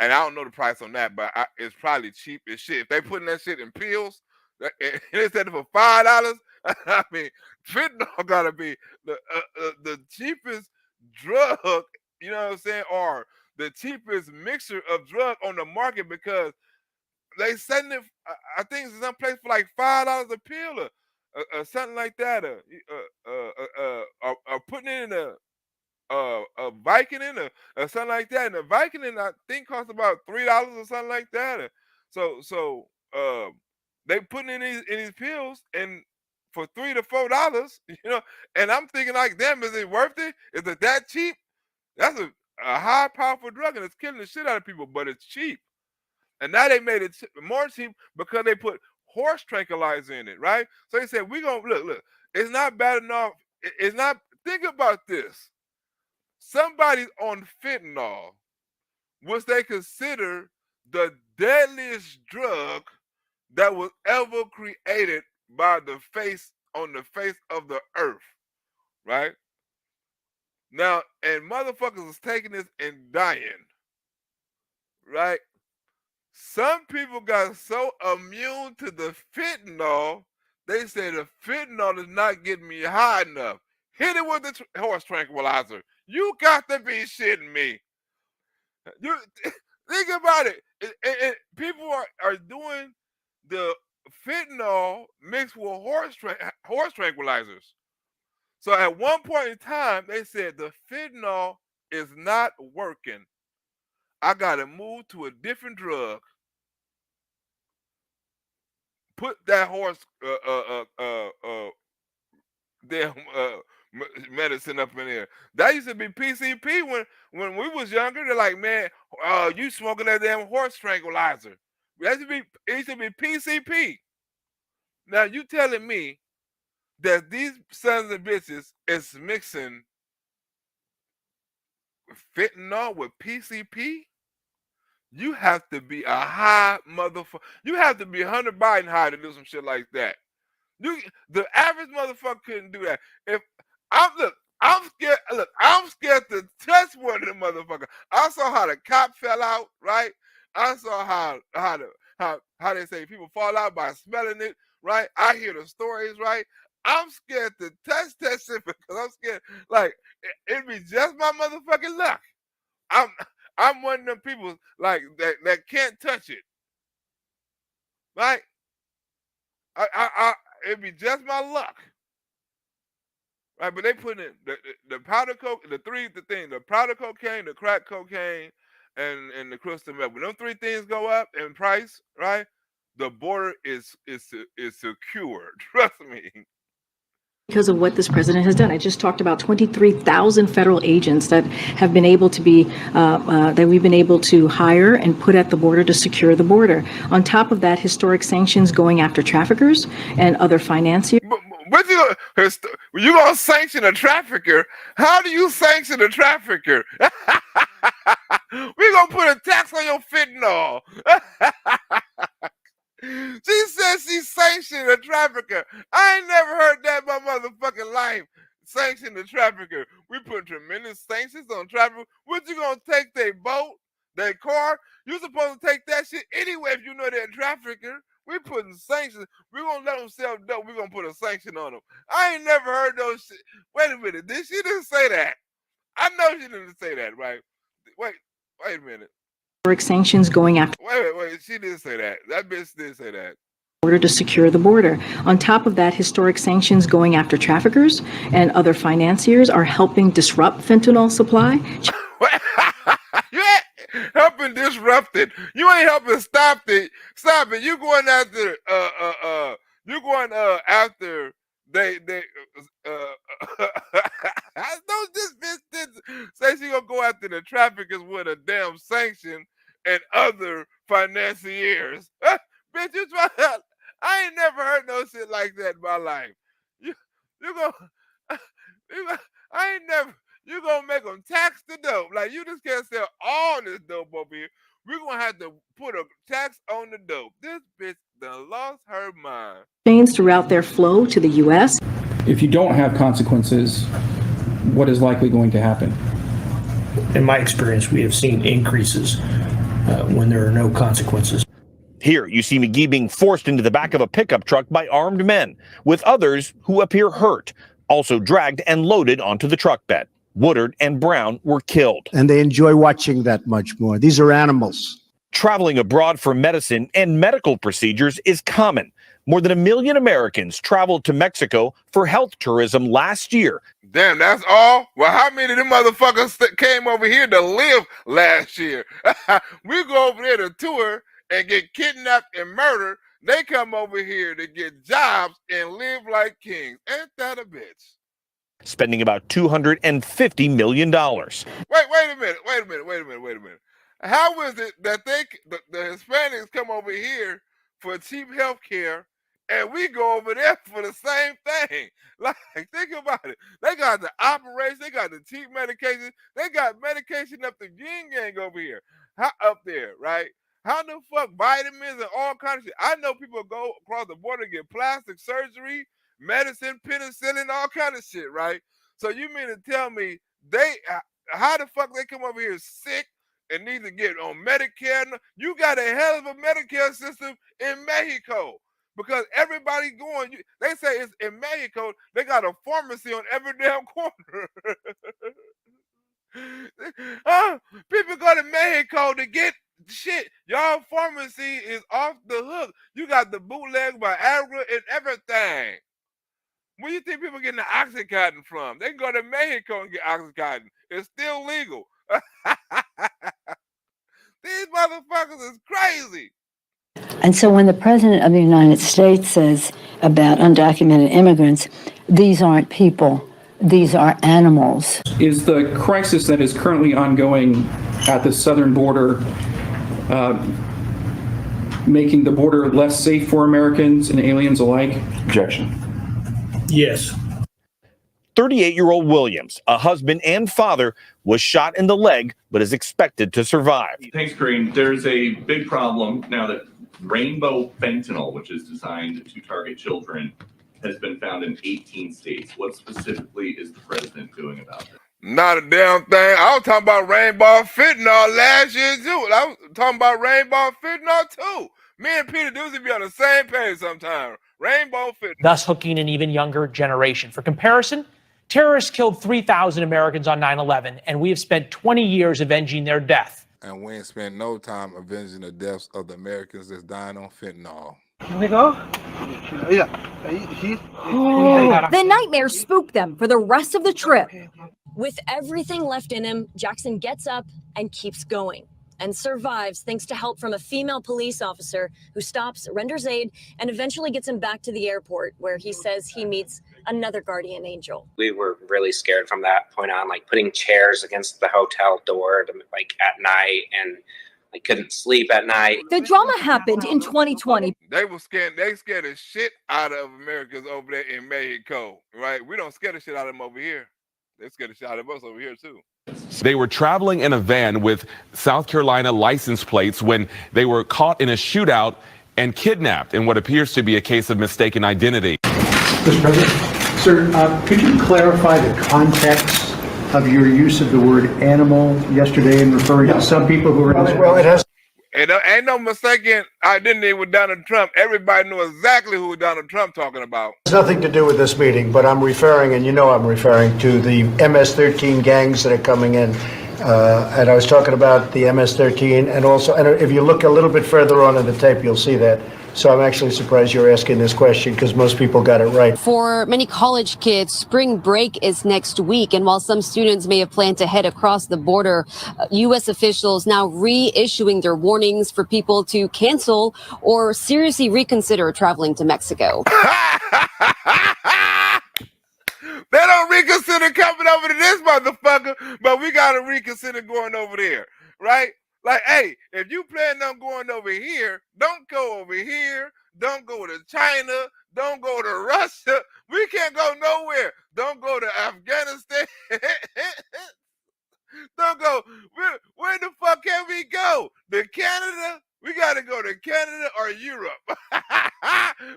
And I don't know the price on that, but it's probably cheap as shit. If they putting that shit in pills, and they said it for $5. I mean, fentanyl gotta be the cheapest drug. You know what I'm saying, or the cheapest mixture of drug on the market, because they selling it. I think it's some place for like $5 a pill, or something like that, or putting it in a Vicodin or something like that. And the Vicodin, I think, costs about $3 or something like that. So they putting in these pills and for $3 to $4, you know. And I'm thinking like, damn, is it worth it? Is it that cheap? That's a high powerful drug, and it's killing the shit out of people, but it's cheap. And now they made it more cheap because they put horse tranquilizer in it, right? So they said, we're gonna look, it's not bad enough. It's not. Think about this. Somebody's on fentanyl, which they consider the deadliest drug that was ever created by the face on the face of the earth, right? Now, and motherfuckers is taking this and dying, right? Some people got so immune to the fentanyl, they say the fentanyl is not getting me high enough. Hit it with the horse tranquilizer. You got to be shitting me. You think about it. And people are doing the fentanyl mixed with horse tranquilizers. So at one point in time, they said the fentanyl is not working. I gotta move to a different drug. Put that horse damn medicine up in there. That used to be PCP when we was younger. They're like, man, you smoking that damn horse tranquilizer. It used to be PCP. Now you telling me that these sons of bitches is mixing fentanyl with PCP? You have to be a high motherfucker. You have to be Hunter Biden high to do some shit like that. The average motherfucker couldn't do that. If I'm scared. Look, I'm scared to touch one of them motherfuckers. I saw how the cop fell out, right? I saw how they say people fall out by smelling it, right? I hear the stories, right? I'm scared to touch that shit because I'm scared. Like it'd be just my motherfucking luck. I'm one of them people like that can't touch it, right? It'd be just my luck. Right, but they put in the powder coke, the powder cocaine, the crack cocaine, and the crystal meth. When them three things go up in price, right, the border is secured. Trust me. Because of what this president has done. I just talked about 23,000 federal agents that have been able to be, that we've been able to hire and put at the border to secure the border. On top of that, historic sanctions going after traffickers and other financiers. But you gonna sanction a trafficker? How do you sanction a trafficker? We gonna put a tax on your fentanyl. She said she sanctioned a trafficker. I ain't never heard that in my motherfucking life. Sanction the trafficker. We put tremendous sanctions on traffickers. What you gonna take their boat, their car? You supposed to take that shit anyway if you know they're a trafficker. We putting sanctions. We gonna let them sell dope. We gonna put a sanction on them. I ain't never heard those shit. Wait a minute. She didn't say that. I know she didn't say that, right? Wait a minute. Historic sanctions going after. Wait. She didn't say that. That bitch didn't say that. Order to secure the border. On top of that, historic sanctions going after traffickers and other financiers are helping disrupt fentanyl supply. You ain't helping disrupt it. You ain't helping stop it. Stop it. You going after they no, this bitch didn't say she gonna go after the traffickers with a damn sanction and other financiers. Bitch, you try. I ain't never heard no shit like that in my life. You gonna make them tax the dope. Like you just can't sell all this dope over here. We're gonna have to put a tax on the dope. This bitch done lost her mind. Chains throughout their flow to the U.S. If you don't have consequences, what is likely going to happen? In my experience, we have seen increases when there are no consequences. Here, you see McGee being forced into the back of a pickup truck by armed men, with others who appear hurt, also dragged and loaded onto the truck bed. Woodard and Brown were killed. And they enjoy watching that much more. These are animals. Traveling abroad for medicine and medical procedures is common. More than 1 million Americans traveled to Mexico for health tourism last year. Damn, that's all? Well, how many of them motherfuckers came over here to live last year? We go over there to tour and get kidnapped and murdered. They come over here to get jobs and live like kings. Ain't that a bitch? Spending about $250 million. Wait a minute. How is it that the Hispanics come over here for cheap health care and we go over there for the same thing? Like, think about it. They got the operation, they got the cheap medication, they got medication up the yin yang over here. Up there, right? How the fuck vitamins and all kinds of shit? I know people go across the border to get plastic surgery, medicine, penicillin, all kind of shit, right? So you mean to tell me how the fuck they come over here sick and need to get on Medicare? You got a hell of a Medicare system in Mexico because everybody going. They say it's in Mexico. They got a pharmacy on every damn corner. People go to Mexico to get shit. Y'all pharmacy is off the hook. You got the bootleg Viagra and everything. Where you think people getting the Oxycontin from? They can go to Mexico and get Oxycontin. It's still legal. These motherfuckers is crazy. And so when the President of the United States says about undocumented immigrants, these aren't people, these are animals. Is the crisis that is currently ongoing at the southern border making the border less safe for Americans and aliens alike? Objection. Yes. 38-year-old Williams, a husband and father, was shot in the leg but is expected to survive. Thanks, Green. There's a big problem now that rainbow fentanyl, which is designed to target children, has been found in 18 states. What specifically is the president doing about this? Not a damn thing. I was talking about rainbow fentanyl last year too. I was talking about rainbow fentanyl too. Me and Peter Doozy be on the same page sometimes. Rainbow fentanyl. Thus hooking an even younger generation. For comparison, terrorists killed 3,000 Americans on 9/11, and we have spent 20 years avenging their death. And we ain't spent no time avenging the deaths of the Americans that's dying on fentanyl. Can we go? Yeah. The nightmare spooked them for the rest of the trip. With everything left in him, Jackson gets up and keeps going and survives thanks to help from a female police officer who stops, renders aid, and eventually gets him back to the airport where he says he meets another guardian angel. We were really scared from that point on, like putting chairs against the hotel door like at night, and I couldn't sleep at night. The drama happened in 2020. They scared the shit out of Americans over there in Mexico, right? We don't scare the shit out of them over here. They scared the shit out of us over here too. They were traveling in a van with South Carolina license plates when they were caught in a shootout and kidnapped in what appears to be a case of mistaken identity. Mr. President, sir, could you clarify the context of your use of the word animal yesterday in referring to some people who were in this? Well, it has. And ain't no mistaken identity with Donald Trump. Everybody knew exactly who Donald Trump talking about. It's nothing to do with this meeting, but I'm referring, and you know I'm referring to the MS-13 gangs that are coming in. And I was talking about the MS-13, and also, and if you look a little bit further on in the tape, you'll see that. So I'm actually surprised you're asking this question because most people got it right. For many college kids, spring break is next week. And while some students may have planned to head across the border, U.S. officials now reissuing their warnings for people to cancel or seriously reconsider traveling to Mexico. They don't reconsider coming over to this motherfucker, but we got to reconsider going over there, right? Like, hey, if you plan on going over here, don't go over here. Don't go to China. Don't go to Russia. We can't go nowhere. Don't go to Afghanistan. Don't go. Where the fuck can we go? To Canada? We got to go to Canada or Europe.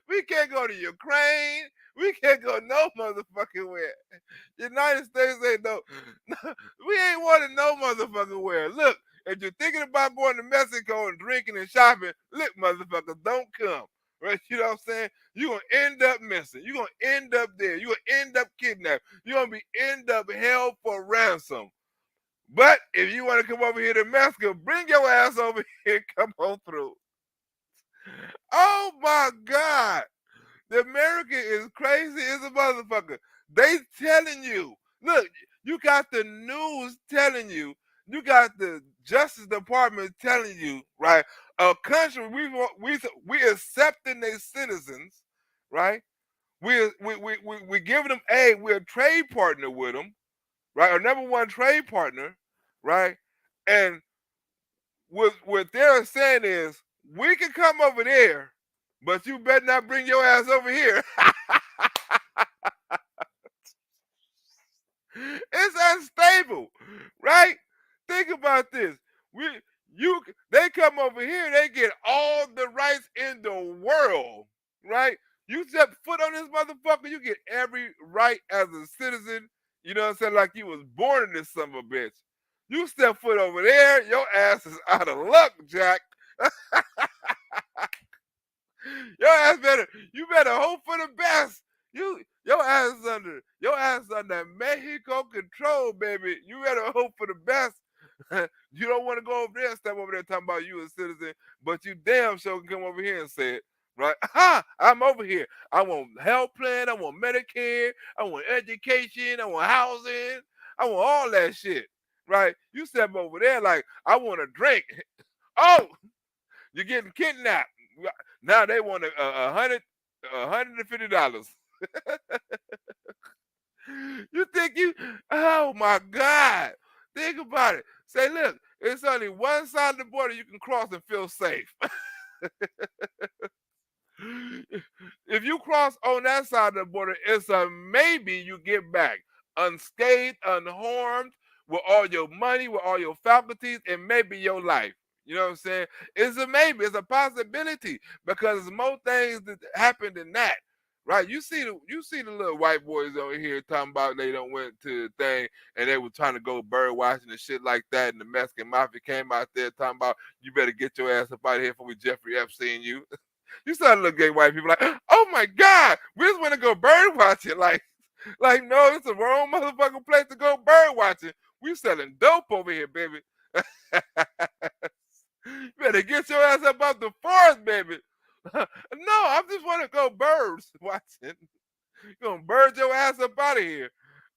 We can't go to Ukraine. We can't go no motherfucking where. United States ain't no. We ain't wanting no motherfucking where. Look. If you're thinking about going to Mexico and drinking and shopping, look, motherfuckers, don't come. Right? You know what I'm saying? You're going to end up missing. You're going to end up there. You're going to end up kidnapped. You're going to end up held for ransom. But if you want to come over here to Mexico, bring your ass over here and come on through. Oh, my God. The American is crazy as a motherfucker. They telling you. Look, you got the news telling you. You got the Justice Department telling you, right? A country we accepting their citizens, right? We giving them aid. We're a trade partner with them, right? Our number one trade partner, right? And what they're saying is, we can come over there, but you better not bring your ass over here. It's unstable, right? Think about this. They come over here, they get all the rights in the world, right? You step foot on this motherfucker, you get every right as a citizen. You know what I'm saying? Like you was born in this son of a bitch. You step foot over there, your ass is out of luck, Jack. You better hope for the best. Your ass is under Mexico control, baby. You better hope for the best. You don't want to go over there and step over there talking about you a citizen, but you damn sure can come over here and say it, right? I'm over here. I want health plan. I want Medicare. I want education. I want housing. I want all that shit, right? You step over there like, I want a drink. Oh, you're getting kidnapped. Now they want $150. You think oh my God. Think about it. Say, look, it's only one side of the border you can cross and feel safe. If you cross on that side of the border, it's a maybe you get back unscathed, unharmed, with all your money, with all your faculties, and maybe your life. You know what I'm saying? It's a maybe. It's a possibility because there's more things that happen than that. right? You see the little white boys over here talking about they don't went to the thing and they were trying to go bird watching and shit like that, and the Mexican mafia came out there talking about you better get your ass up out of here before we Jeffrey Epstein you. You saw the little gay white people like, oh my God, we just want to go bird watching. Like no, it's the wrong motherfucking place to go bird watching. We selling dope over here, baby. You better get your ass up out the forest, baby. No, I just want to go birds watching. You're going to bird your ass up out of here.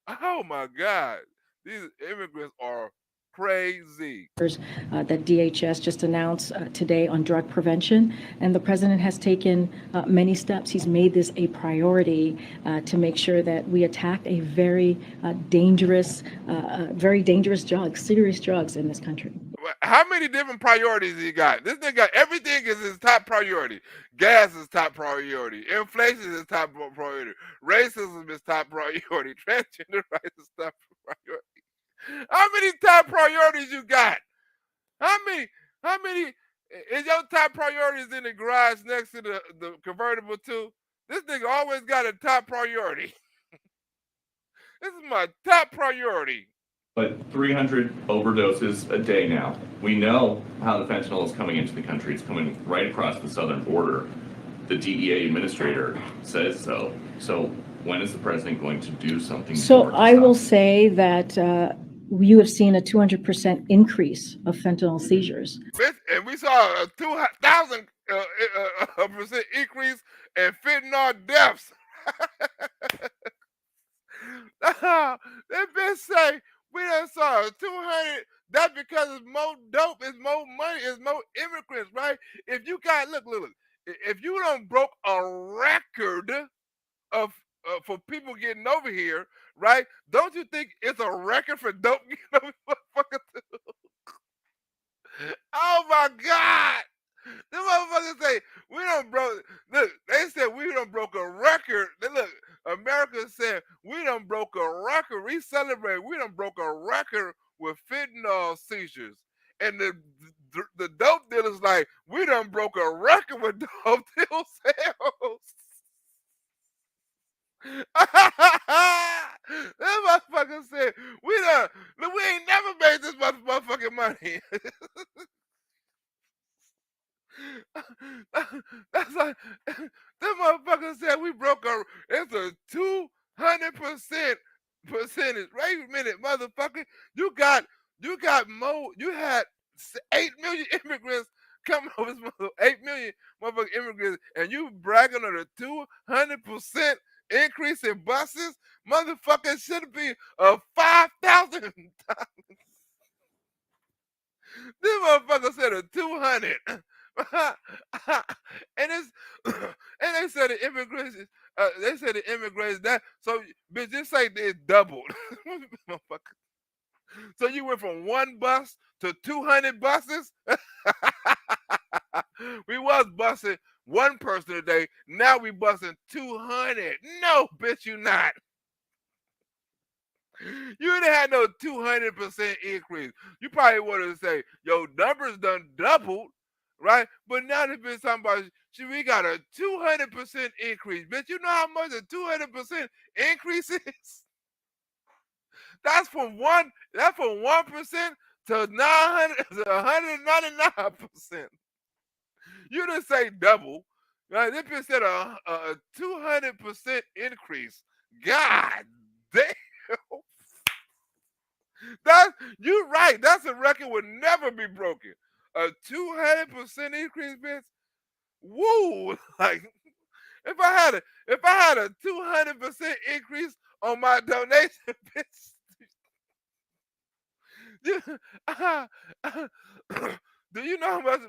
Oh, my God. These immigrants are crazy. That DHS just announced today on drug prevention, and the president has taken many steps. He's made this a priority to make sure that we attack a very dangerous drugs, serious drugs in this country. How many different priorities he got? This nigga, everything is his top priority. Gas is top priority. Inflation is top priority. Racism is top priority. Transgender rights is top priority. How many top priorities you got? How many is your top priorities in the garage next to the convertible too? This nigga always got a top priority. This is my top priority. But 300 overdoses a day now. We know how the fentanyl is coming into the country. It's coming right across the southern border. The DEA administrator says so. So when is the president going to do something? So I will say that you have seen a 200% increase of fentanyl seizures. And we saw a 2,000% increase in fentanyl deaths. They been say we done saw 200. That's because it's more dope, it's more money, it's more immigrants, right? If you got look, if you done broke a record of for people getting over here, right? Don't you think it's a record for dope getting over here? Oh my God! The motherfuckers say we done broke. Look, they said we done broke a record. Look, America said we done broke a record. We celebrate. We done broke a record with fentanyl seizures, and the dope dealers like we done broke a record with dope deal sales. That motherfucker said we ain't never made this motherfucking money. That's like that motherfucker said we broke it's a 200% percentage. Wait a minute, motherfucker. You had 8 million immigrants coming over this 8 million motherfucking immigrants, and you bragging on a 200% increase in buses. Motherfucker should be a 5,000. This motherfucker said a 200. and they said the immigrants that so bitch just say it doubled. So you went from 1 bus to 200 buses. We was busing 1 person a day, now we busing 200. No, bitch, you not. You didn't have no 200% increase. You probably wanted to say, yo, numbers done doubled, right? But now there's been talking about, we got a 200% increase. Bitch, you know how much a 200% increase is? That's from 1% to 199%. You didn't say double, right? This bitch said a 200% increase. God damn. You're right. That's a record would never be broken. A 200% increase, bitch. Woo! Like if I had a 200% increase on my donation, bitch. Do you know how much?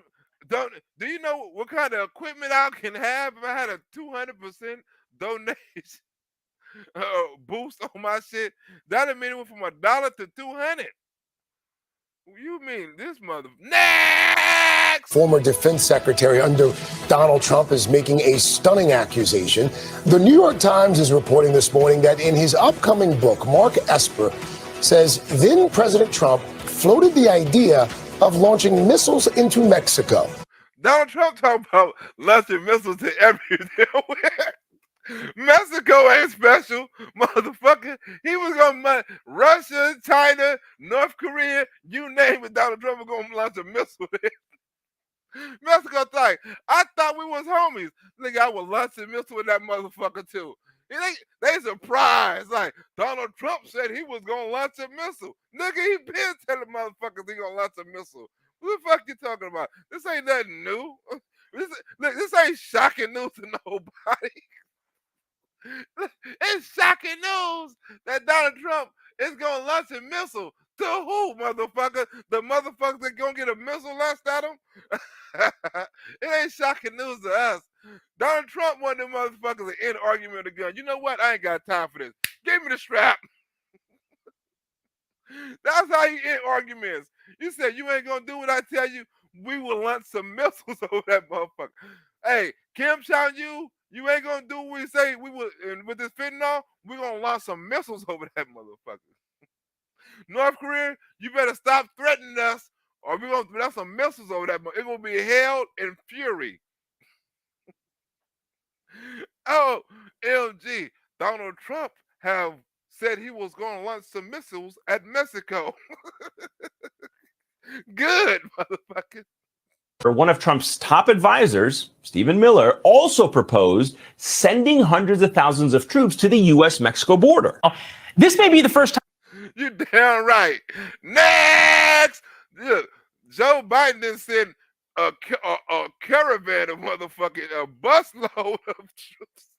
Do you know what kind of equipment I can have if I had a 200% donation boost on my shit? That'd mean it went from $1 to 200. You mean this mother? Next! Former defense secretary under Donald Trump is making a stunning accusation. The New York Times is reporting this morning that in his upcoming book, Mark Esper says then President Trump floated the idea of launching missiles into Mexico. Donald Trump talking about launching missiles to everywhere. Mexico ain't special, motherfucker. He was gonna Russia, China, North Korea, you name it. Donald Trump was gonna launch a missile there. Mexico like, I thought we was homies. Nigga, I was launching a missile with that motherfucker too. They surprised. Like, Donald Trump said he was gonna launch a missile. Nigga, he been telling motherfuckers he gonna launch a missile. What the fuck you talking about? This ain't nothing new. This ain't shocking news to nobody. It's shocking news that Donald Trump is gonna launch a missile. To who, motherfucker? The motherfuckers that gonna get a missile launched at them? It ain't shocking news to us. Donald Trump one of them motherfuckers that end argument with a gun. You know what? I ain't got time for this. Give me the strap. That's how you end arguments. You said you ain't gonna do what I tell you. We will launch some missiles over that motherfucker. Hey, Kim Jong-un, you ain't gonna do what we say we will. And with this fentanyl, we're gonna launch some missiles over that motherfucker. North Korea, you better stop threatening us, or we're gonna launch some missiles over that. It's gonna be hell and fury. Oh, LG, Donald Trump have said he was gonna launch some missiles at Mexico. Good, motherfucker. One of Trump's top advisors, Stephen Miller, also proposed sending hundreds of thousands of troops to the U.S.-Mexico border. This may be the first time. You damn right. Next! Look, Joe Biden didn't send a caravan of motherfucking a busload of troops.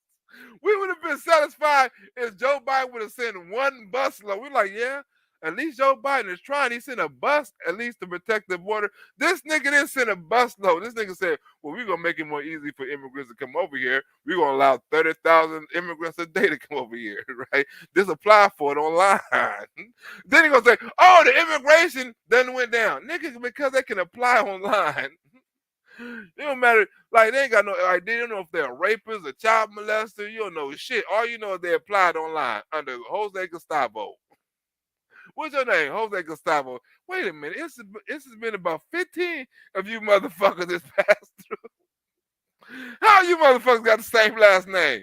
We would have been satisfied if Joe Biden would have sent one busload. We're like, yeah, at least Joe Biden is trying. He sent a bus at least to protect the border. This nigga didn't send a busload. This nigga said, well, we're going to make it more easy for immigrants to come over here. We're going to allow 30,000 immigrants a day to come over here, right? Just apply for it online. Then he going to say, oh, the immigration done went down. Nigga, because they can apply online. It don't matter. Like, they ain't got no idea. They don't know if they're rapists or child molester. You don't know shit. All you know is they applied online under Jose Gustavo. What's your name? Jose Gustavo. Wait a minute. This has been about 15 of you motherfuckers this passed through. How you motherfuckers got the same last name?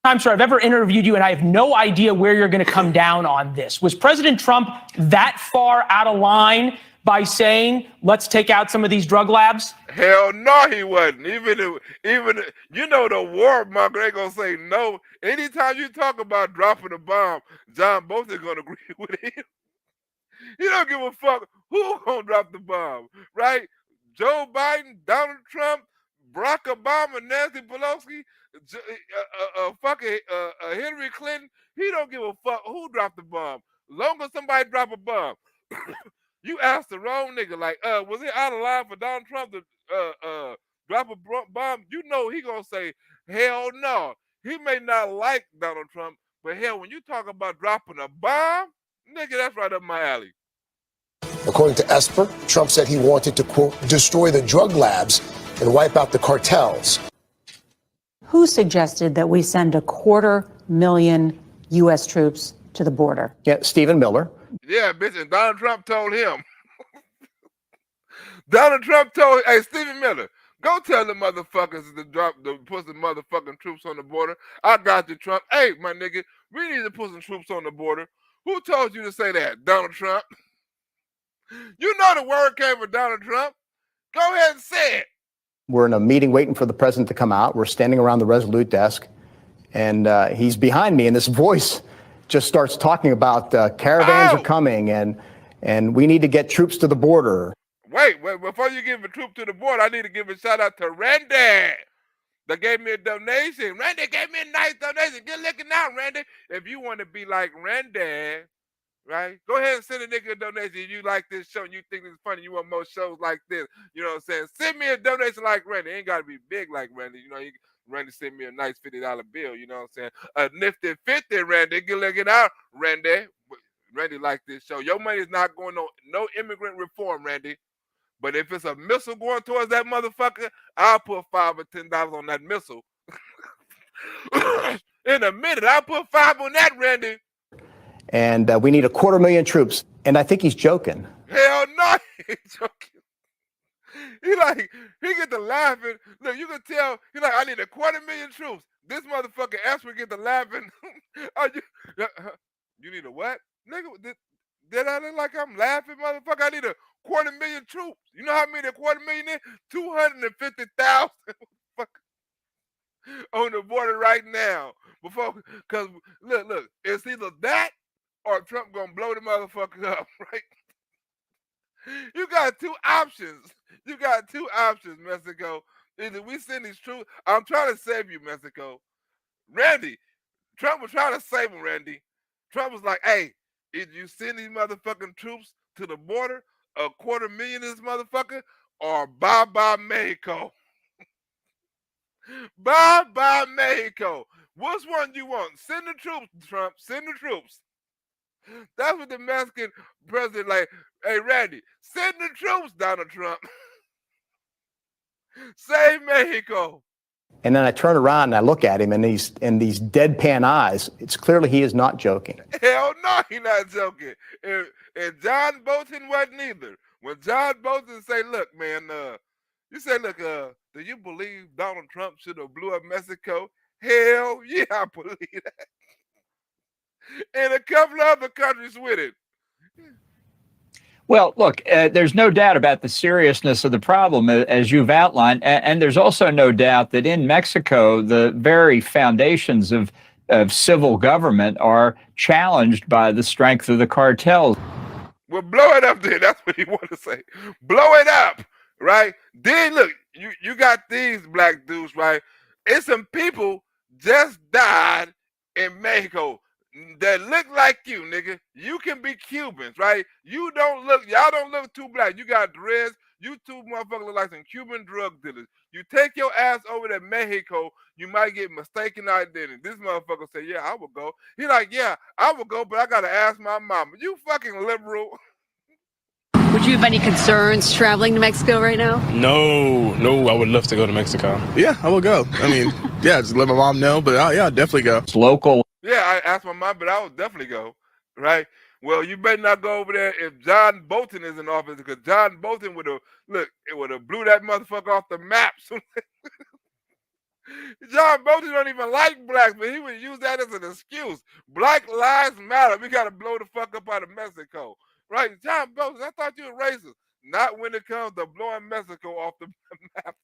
I'm sorry, I've ever interviewed you and I have no idea where you're going to come down on this. Was President Trump that far out of line by saying, let's take out some of these drug labs? Hell no, he wasn't. Even you know, the warmonger ain't gonna say no. Anytime you talk about dropping a bomb, John Bolton is gonna agree with him. He don't give a fuck who gonna drop the bomb, right? Joe Biden, Donald Trump, Barack Obama, Nancy Pelosi, Hillary Clinton. He don't give a fuck who dropped the bomb. Long as somebody drop a bomb. You asked the wrong nigga, like, was it out of line for Donald Trump to drop a bomb? You know he gonna say, hell no. He may not like Donald Trump, but hell, when you talk about dropping a bomb, nigga, that's right up my alley. According to Esper, Trump said he wanted to, quote, destroy the drug labs and wipe out the cartels. Who suggested that we send 250,000 U.S. troops to the border? Yeah, Stephen Miller. Yeah, bitch, and Donald Trump told him. Donald Trump told, hey, Stephen Miller, go tell the motherfuckers to put some motherfucking troops on the border. I got you, Trump. Hey, my nigga, we need to put some troops on the border. Who told you to say that? Donald Trump. You know the word came from Donald Trump. Go ahead and say it. We're in a meeting waiting for the president to come out. We're standing around the Resolute desk, and he's behind me, and this voice just starts talking about caravans are coming, and we need to get troops to the border. Wait, before you give a troop to the border, I need to give a shout out to Randy that gave me a donation. Randy gave me a nice donation. Good looking out, Randy. If you want to be like Randy, right? Go ahead and send a nigga a donation. You like this show and you think it's funny, you want more shows like this. You know what I'm saying? Send me a donation like Randy. It ain't got to be big like Randy. You know, Randy sent me a nice $50 bill. You know what I'm saying? A nifty 50, Randy. Good looking out, Randy. Randy like this show. Your money is not going on no immigrant reform, Randy. But if it's a missile going towards that motherfucker, I'll put $5 or $10 on that missile. In a minute, I'll put $5 on that, Randy. And we need 250,000 troops. And I think he's joking. Hell no, he ain't joking. he get to laughing. Look, you can tell he like, I need 250,000 troops. This motherfucker Esper get to laughing. Are you need a what? Nigga, did I look like I'm laughing, motherfucker? I need 250,000 troops. You know how many 250,000 is? 250,000 on the border right now. Cause look, it's either that or Trump gonna blow the motherfucker up, right? You got two options. You got two options, Mexico. Either we send these troops. I'm trying to save you, Mexico. Randy, Trump was trying to save him, Randy. Trump was like, hey, if you send these motherfucking troops to the border, 250,000 of this motherfucker, or bye-bye Mexico. Bye-bye Mexico. Which one you want? Send the troops, Trump. Send the troops. That's what the Mexican president like, hey, Randy, send the troops, Donald Trump. Save Mexico. And then I turn around and I look at him and these deadpan eyes. It's clearly he is not joking. Hell no, he not joking. And John Bolton wasn't either. When John Bolton say, look, man, you say, look, do you believe Donald Trump should have blew up Mexico? Hell yeah, I believe that. And a couple of other countries with it. Well, look, there's no doubt about the seriousness of the problem, as you've outlined. And there's also no doubt that in Mexico, the very foundations of civil government are challenged by the strength of the cartels. Well, blow it up then. That's what he want to say. Blow it up, right? Then, look, you got these black dudes, right? It's some people just died in Mexico that look like you, nigga. You can be Cubans, right? Y'all don't look too black. You got dreads. You two motherfuckers look like some Cuban drug dealers. You take your ass over to Mexico, you might get mistaken identity. This motherfucker say, yeah, I will go. He like, yeah, I will go, but I gotta ask my mama. You fucking liberal. Would you have any concerns traveling to Mexico right now? No, I would love to go to Mexico. Yeah, I will go. I mean, yeah, just let my mom know, but yeah, I'll definitely go. It's local. Yeah, I asked my mom, but I would definitely go, right? Well, you better not go over there if John Bolton is in office, because John Bolton would have blew that motherfucker off the map. John Bolton don't even like blacks, but he would use that as an excuse. Black lives matter. We got to blow the fuck up out of Mexico. Right? John Bolton, I thought you were racist. Not when it comes to blowing Mexico off the map.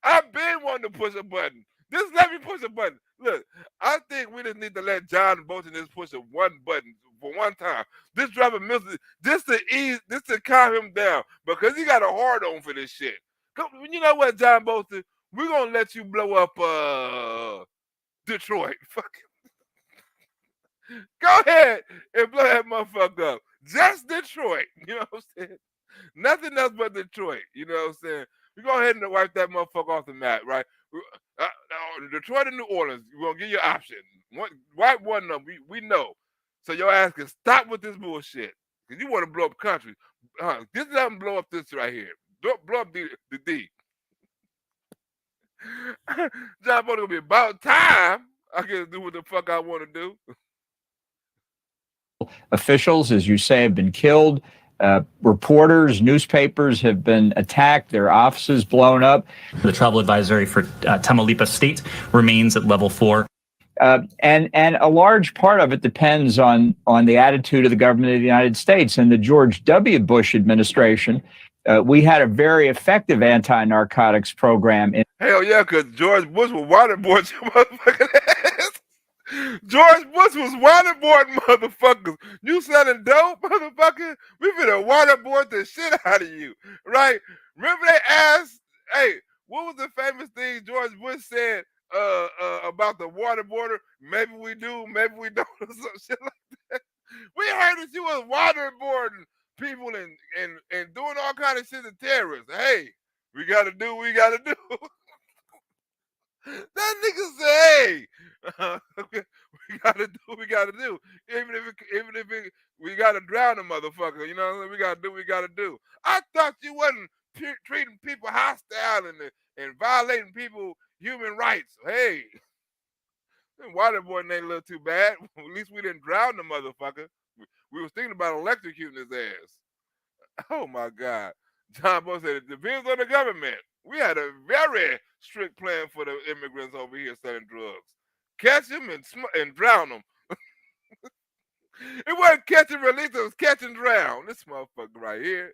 I've been wanting to push a button. Just let me push a button. Look, I think we just need to let John Bolton just push a one button for one time. Just drop a message, just to calm him down, because he got a hard on for this shit. You know what, John Bolton? We're gonna let you blow up Detroit. Fuck it. Go ahead and blow that motherfucker up. Just Detroit. You know what I'm saying? Nothing else but Detroit. You know what I'm saying? We go ahead and wipe that motherfucker off the map, right? Detroit and New Orleans, we're gonna give you an option. Wipe one of them. We know. So your ass can stop with this bullshit. Because you want to blow up country. Just let them blow up this right here. Blow up the D. John Bolton gonna be about time I can do what the fuck I want to do. Officials, as you say, have been killed. Reporters, newspapers have been attacked, their offices blown up. The travel advisory for Tamaulipas State remains at level 4. And a large part of it depends on the attitude of the government of the United States. And the George W. Bush administration, we had a very effective anti-narcotics program. Hell yeah, because George Bush was waterboarding your motherfucking ass. George Bush was waterboarding motherfuckers. You selling dope, motherfucker? We finna waterboard the shit out of you, right? Remember they asked, hey, what was the famous thing George Bush said about the waterboarder? Maybe we do, maybe we don't, or some shit like that. We heard that you was waterboarding people and doing all kind of shit to terrorists. Hey, we gotta do what we gotta do. That nigga say, hey, we gotta do what we gotta do. Even if we gotta drown a motherfucker, you know what I'm saying? We gotta do what we gotta do. I thought you wasn't treating people hostile and violating people human rights. Hey, waterboarding ain't a little too bad. At least we didn't drown the motherfucker. We was thinking about electrocuting his ass. Oh my God. John Bolton said it depends on the government. We had a very strict plan for the immigrants over here selling drugs. Catch them and drown them. It wasn't catch and release, it was catch and drown. This motherfucker right here.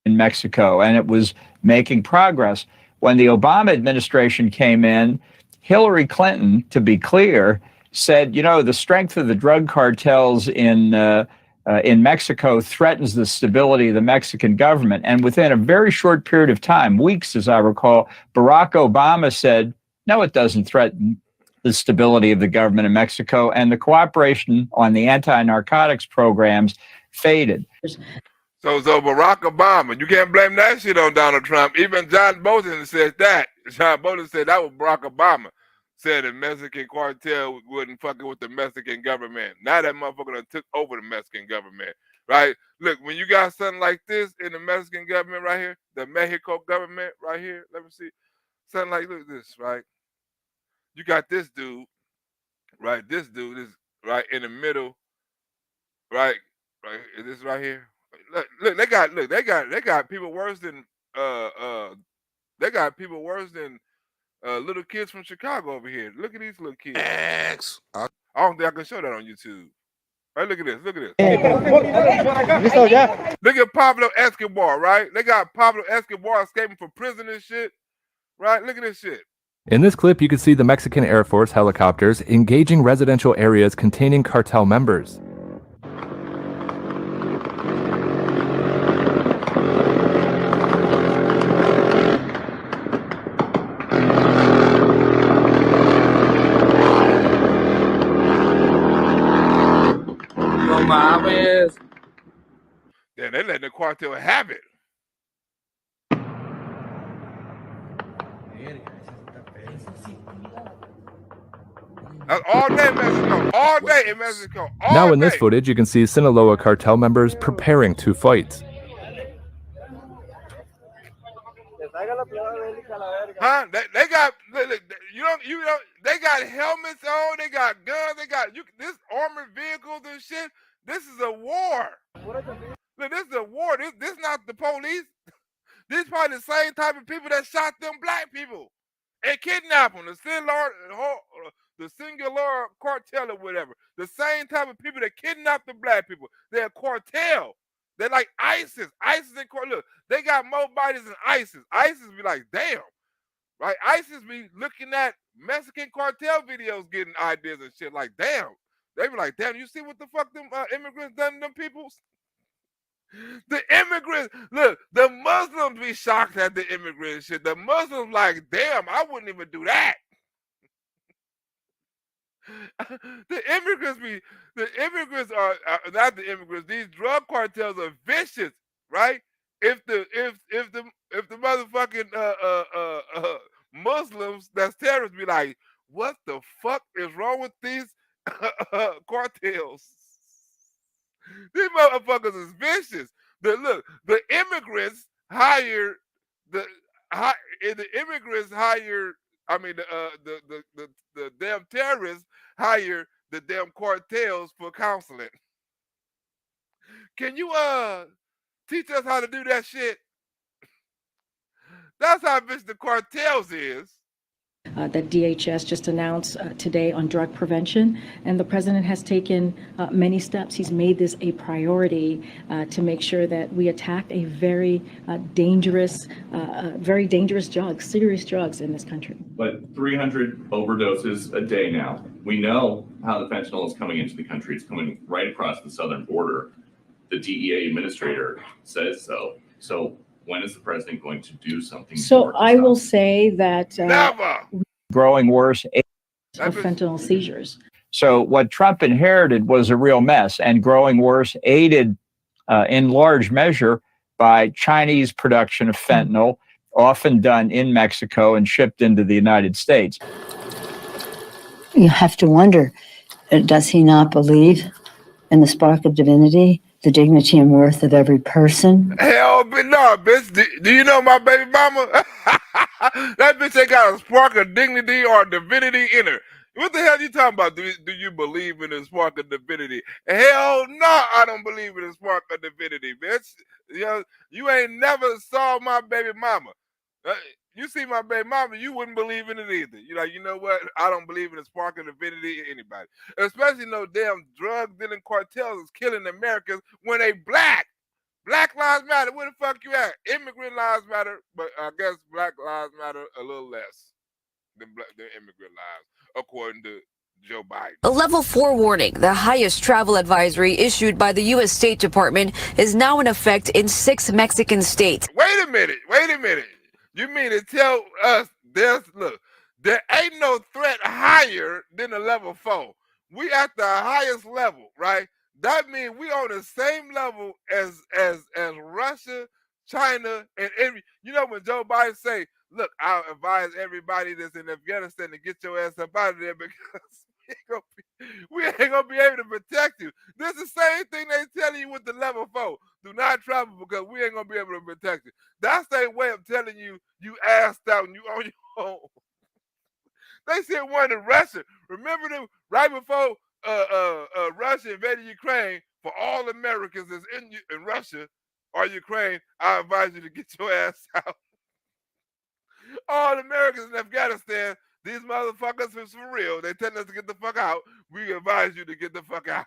In Mexico, and it was making progress. When the Obama administration came in, Hillary Clinton, to be clear, said, you know, the strength of the drug cartels in Mexico threatens the stability of the Mexican government. And within a very short period of time, weeks, as I recall, Barack Obama said, no, it doesn't threaten the stability of the government in Mexico. And the cooperation on the anti-narcotics programs faded. So Barack Obama, you can't blame that shit on Donald Trump. Even John Bolton said that. John Bolton said that was Barack Obama. Said the Mexican cartel wasn't fucking with the Mexican government. Now that motherfucker done took over the Mexican government, right? Look, when you got something like this in the Mexican government right here, the Mexico government right here, let me see. Something like this, right? You got this dude, right? This dude is right in the middle, right? Right, is this right here? Look, they got people worse than little kids from Chicago over here. Look at these little kids. I don't think I can show that on YouTube. All right, look at this. Look at this. Look at Pablo Escobar, right? They got Pablo Escobar escaping from prison and shit, right? Look at this shit. In this clip, you can see the Mexican Air Force helicopters engaging residential areas containing cartel members. Yeah, they letting the cartel have it. That's all day in Mexico. All day in Mexico. Now in this footage, you can see Sinaloa cartel members preparing to fight. Huh? They got they got helmets on, they got guns, they got this armored vehicles and shit. This is a war. Look, this is a war. This not the police. This is probably the same type of people that shot them black people and kidnapped them. The singular cartel or whatever. The same type of people that kidnapped the black people. They're a cartel. They're like ISIS. ISIS and look, they got more bodies than ISIS. ISIS be like, damn. Right? ISIS be looking at Mexican cartel videos, getting ideas and shit like, damn. They be like, damn, you see what the fuck them immigrants done to them peoples? The immigrants, look, the Muslims be shocked at the immigrant shit. The Muslims like, damn, I wouldn't even do that. The immigrants are not the immigrants. These drug cartels are vicious, right? If the motherfucking Muslims that's terrorists be like, what the fuck is wrong with these cartels? These motherfuckers is vicious. The immigrants hire the damn terrorists hire the damn cartels for counseling. Can you teach us how to do that shit? That's how vicious the cartels is. That DHS just announced today on drug prevention, and the president has taken many steps. He's made this a priority to make sure that we attack a very dangerous drugs, serious drugs in this country. But 300 overdoses a day now. We know how the fentanyl is coming into the country. It's coming right across the southern border. The DEA administrator says so. So when is the president going to do something? So I will say that growing worse of fentanyl seizures. So what Trump inherited was a real mess, and growing worse aided in large measure by Chinese production of fentanyl, often done in Mexico and shipped into the United States. You have to wonder, does he not believe in the spark of divinity, the dignity and worth of every person? Hell, but no, bitch. Do you know my baby mama? That bitch ain't got a spark of dignity or divinity in her. What the hell are you talking about? Do you believe in the spark of divinity? Hell no, I don't believe in the spark of divinity, bitch. You know, you ain't never saw my baby mama. You see my baby mama, you wouldn't believe in it either. You're like, you know what? I don't believe in the spark of divinity in anybody. Especially no damn drug dealing cartels is killing Americans when they black. Black lives matter. Where the fuck you at? Immigrant lives matter, but I guess black lives matter a little less than immigrant lives, according to Joe Biden. A level 4 warning, the highest travel advisory issued by the U.S. State Department, is now in effect in 6 Mexican states. Wait a minute. You mean to tell us there ain't no threat higher than a level 4. We at the highest level, right? That means we on the same level as Russia, China, and every. You know when Joe Biden say, "Look, I'll advise everybody that's in Afghanistan to get your ass up out of there because we ain't gonna be able to protect you." This is the same thing they telling you with the level 4. Do not travel because we ain't gonna be able to protect you. That's their way of telling you assed out and you on your own. They said one in Russia. Remember them right before Russia invaded Ukraine? For all Americans that's in Russia or Ukraine, I advise you to get your ass out. All Americans in Afghanistan, these motherfuckers is for real. They telling us to get the fuck out. We advise you to get the fuck out.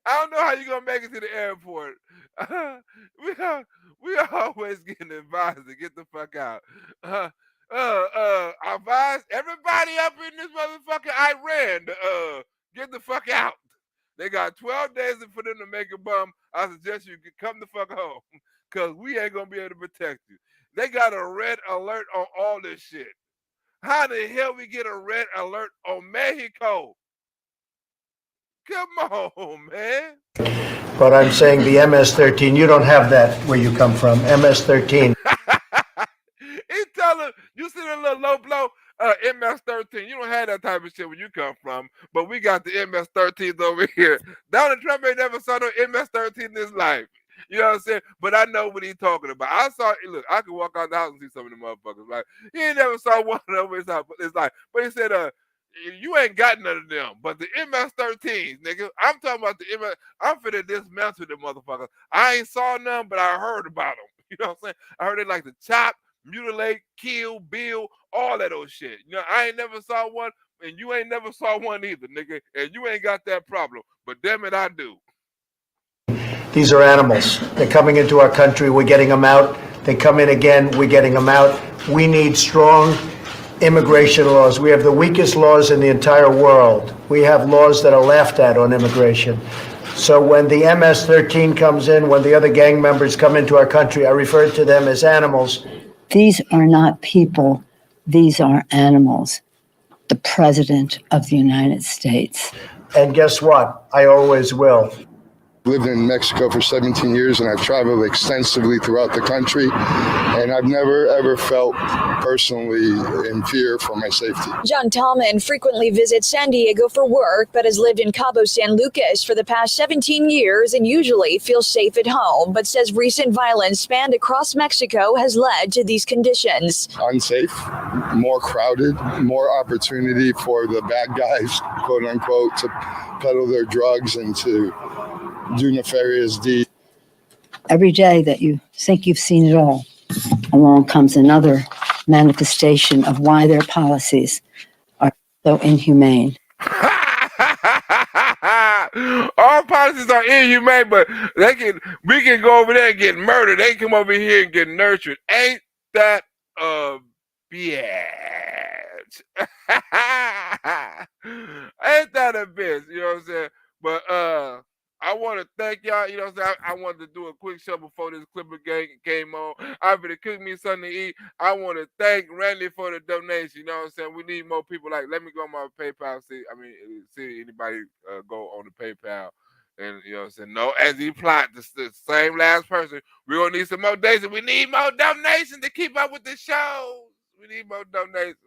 I don't know how you're gonna make it to the airport. We always getting advised to get the fuck out. I advise everybody up in this motherfucking Iran to get the fuck out. They got 12 days for them to make a bum. I suggest you come the fuck home because we ain't gonna be able to protect you. They got a red alert on all this shit. How the hell we get a red alert on Mexico? Come on, man. But I'm saying the MS-13, you don't have that where you come from. MS-13. He telling you see the little low blow MS-13. You don't have that type of shit where you come from, but we got the MS-13s over here. Donald Trump ain't never saw no MS-13 in his life. You know what I'm saying? But I know what he's talking about. I saw, look, I could walk out the house and see some of them motherfuckers. Right? He ain't never saw one of them in his life. But he said, you ain't got none of them. But the MS-13s, nigga, I'm talking about the MS. I'm finna dismantle them motherfuckers. I ain't saw none, but I heard about them. You know what I'm saying? I heard they like to chop, mutilate, kill, build, all that old shit. You know, I ain't never saw one, and you ain't never saw one either, nigga. And you ain't got that problem. But damn it, I do. These are animals. They're coming into our country. We're getting them out. They come in again. We're getting them out. We need strong immigration laws. We have the weakest laws in the entire world. We have laws that are laughed at on immigration. So when the MS-13 comes in, when the other gang members come into our country, I refer to them as animals. These are not people. These are animals. The President of the United States. And guess what? I always will. Lived in Mexico for 17 years and I've traveled extensively throughout the country, and I've never ever felt personally in fear for my safety. John Tallman frequently visits San Diego for work, but has lived in Cabo San Lucas for the past 17 years and usually feels safe at home, but says recent violence spanned across Mexico has led to these conditions. Unsafe, more crowded, more opportunity for the bad guys, quote unquote, to peddle their drugs and to do nefarious deeds. Every day that you think you've seen it all, along comes another manifestation of why their policies are so inhumane. All policies are inhumane, but we can go over there and get murdered. They can come over here and get nurtured. Ain't that a bitch? Ain't that a bitch? You know what I'm saying? But I want to thank y'all. You know what I'm saying? I wanted to do a quick show before this Clipper gang came on. I'm going to cook me something to eat. I want to thank Randy for the donation. You know what I'm saying? We need more people. Like, let me go on my PayPal. See anybody go on the PayPal. And, you know what I'm saying? No, as he plot, the same last person. We're going to need some more donations. We need more donations to keep up with the show. We need more donations.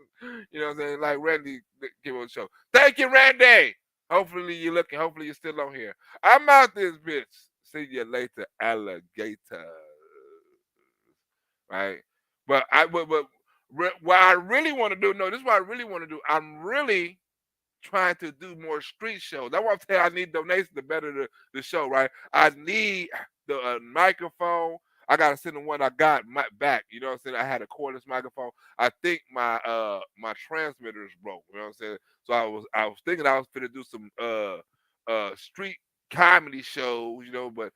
You know what I'm saying? Like Randy, give us a show. Thank you, Randy. Hopefully you're looking. Hopefully you're still on here. I'm out this bitch. See you later, alligator. Right? But What I really want to do, no, this is what I really want to do. I'm really trying to do more street shows. That's why I'm saying I need donations to better the show, right? I need the microphone. I gotta send the one I got back. You know what I'm saying? I had a cordless microphone. I think my my transmitter is broke. You know what I'm saying? So I was thinking I was gonna do some street comedy shows, you know, but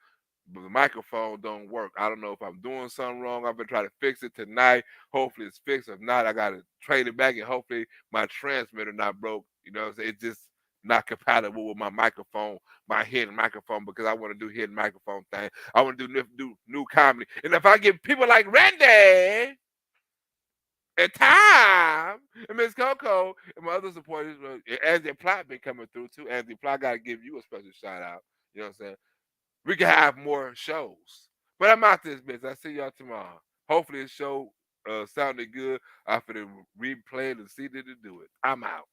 the microphone don't work. I don't know if I'm doing something wrong. I've been trying to fix it tonight. Hopefully it's fixed. If not, I gotta trade it back and hopefully my transmitter not broke. You know what I'm saying? It's just not compatible with my microphone, my hidden microphone, because I want to do hidden microphone thing. I want to do new comedy. And if I get people like Randy and Tom and Miss Coco and my other supporters, as their plot been coming through too, as the plot gotta give you a special shout out. You know what I'm saying? We can have more shows. But I'm out this bitch. I see y'all tomorrow. Hopefully the show sounded good. I'm finna replay it and see that it do it. I'm out.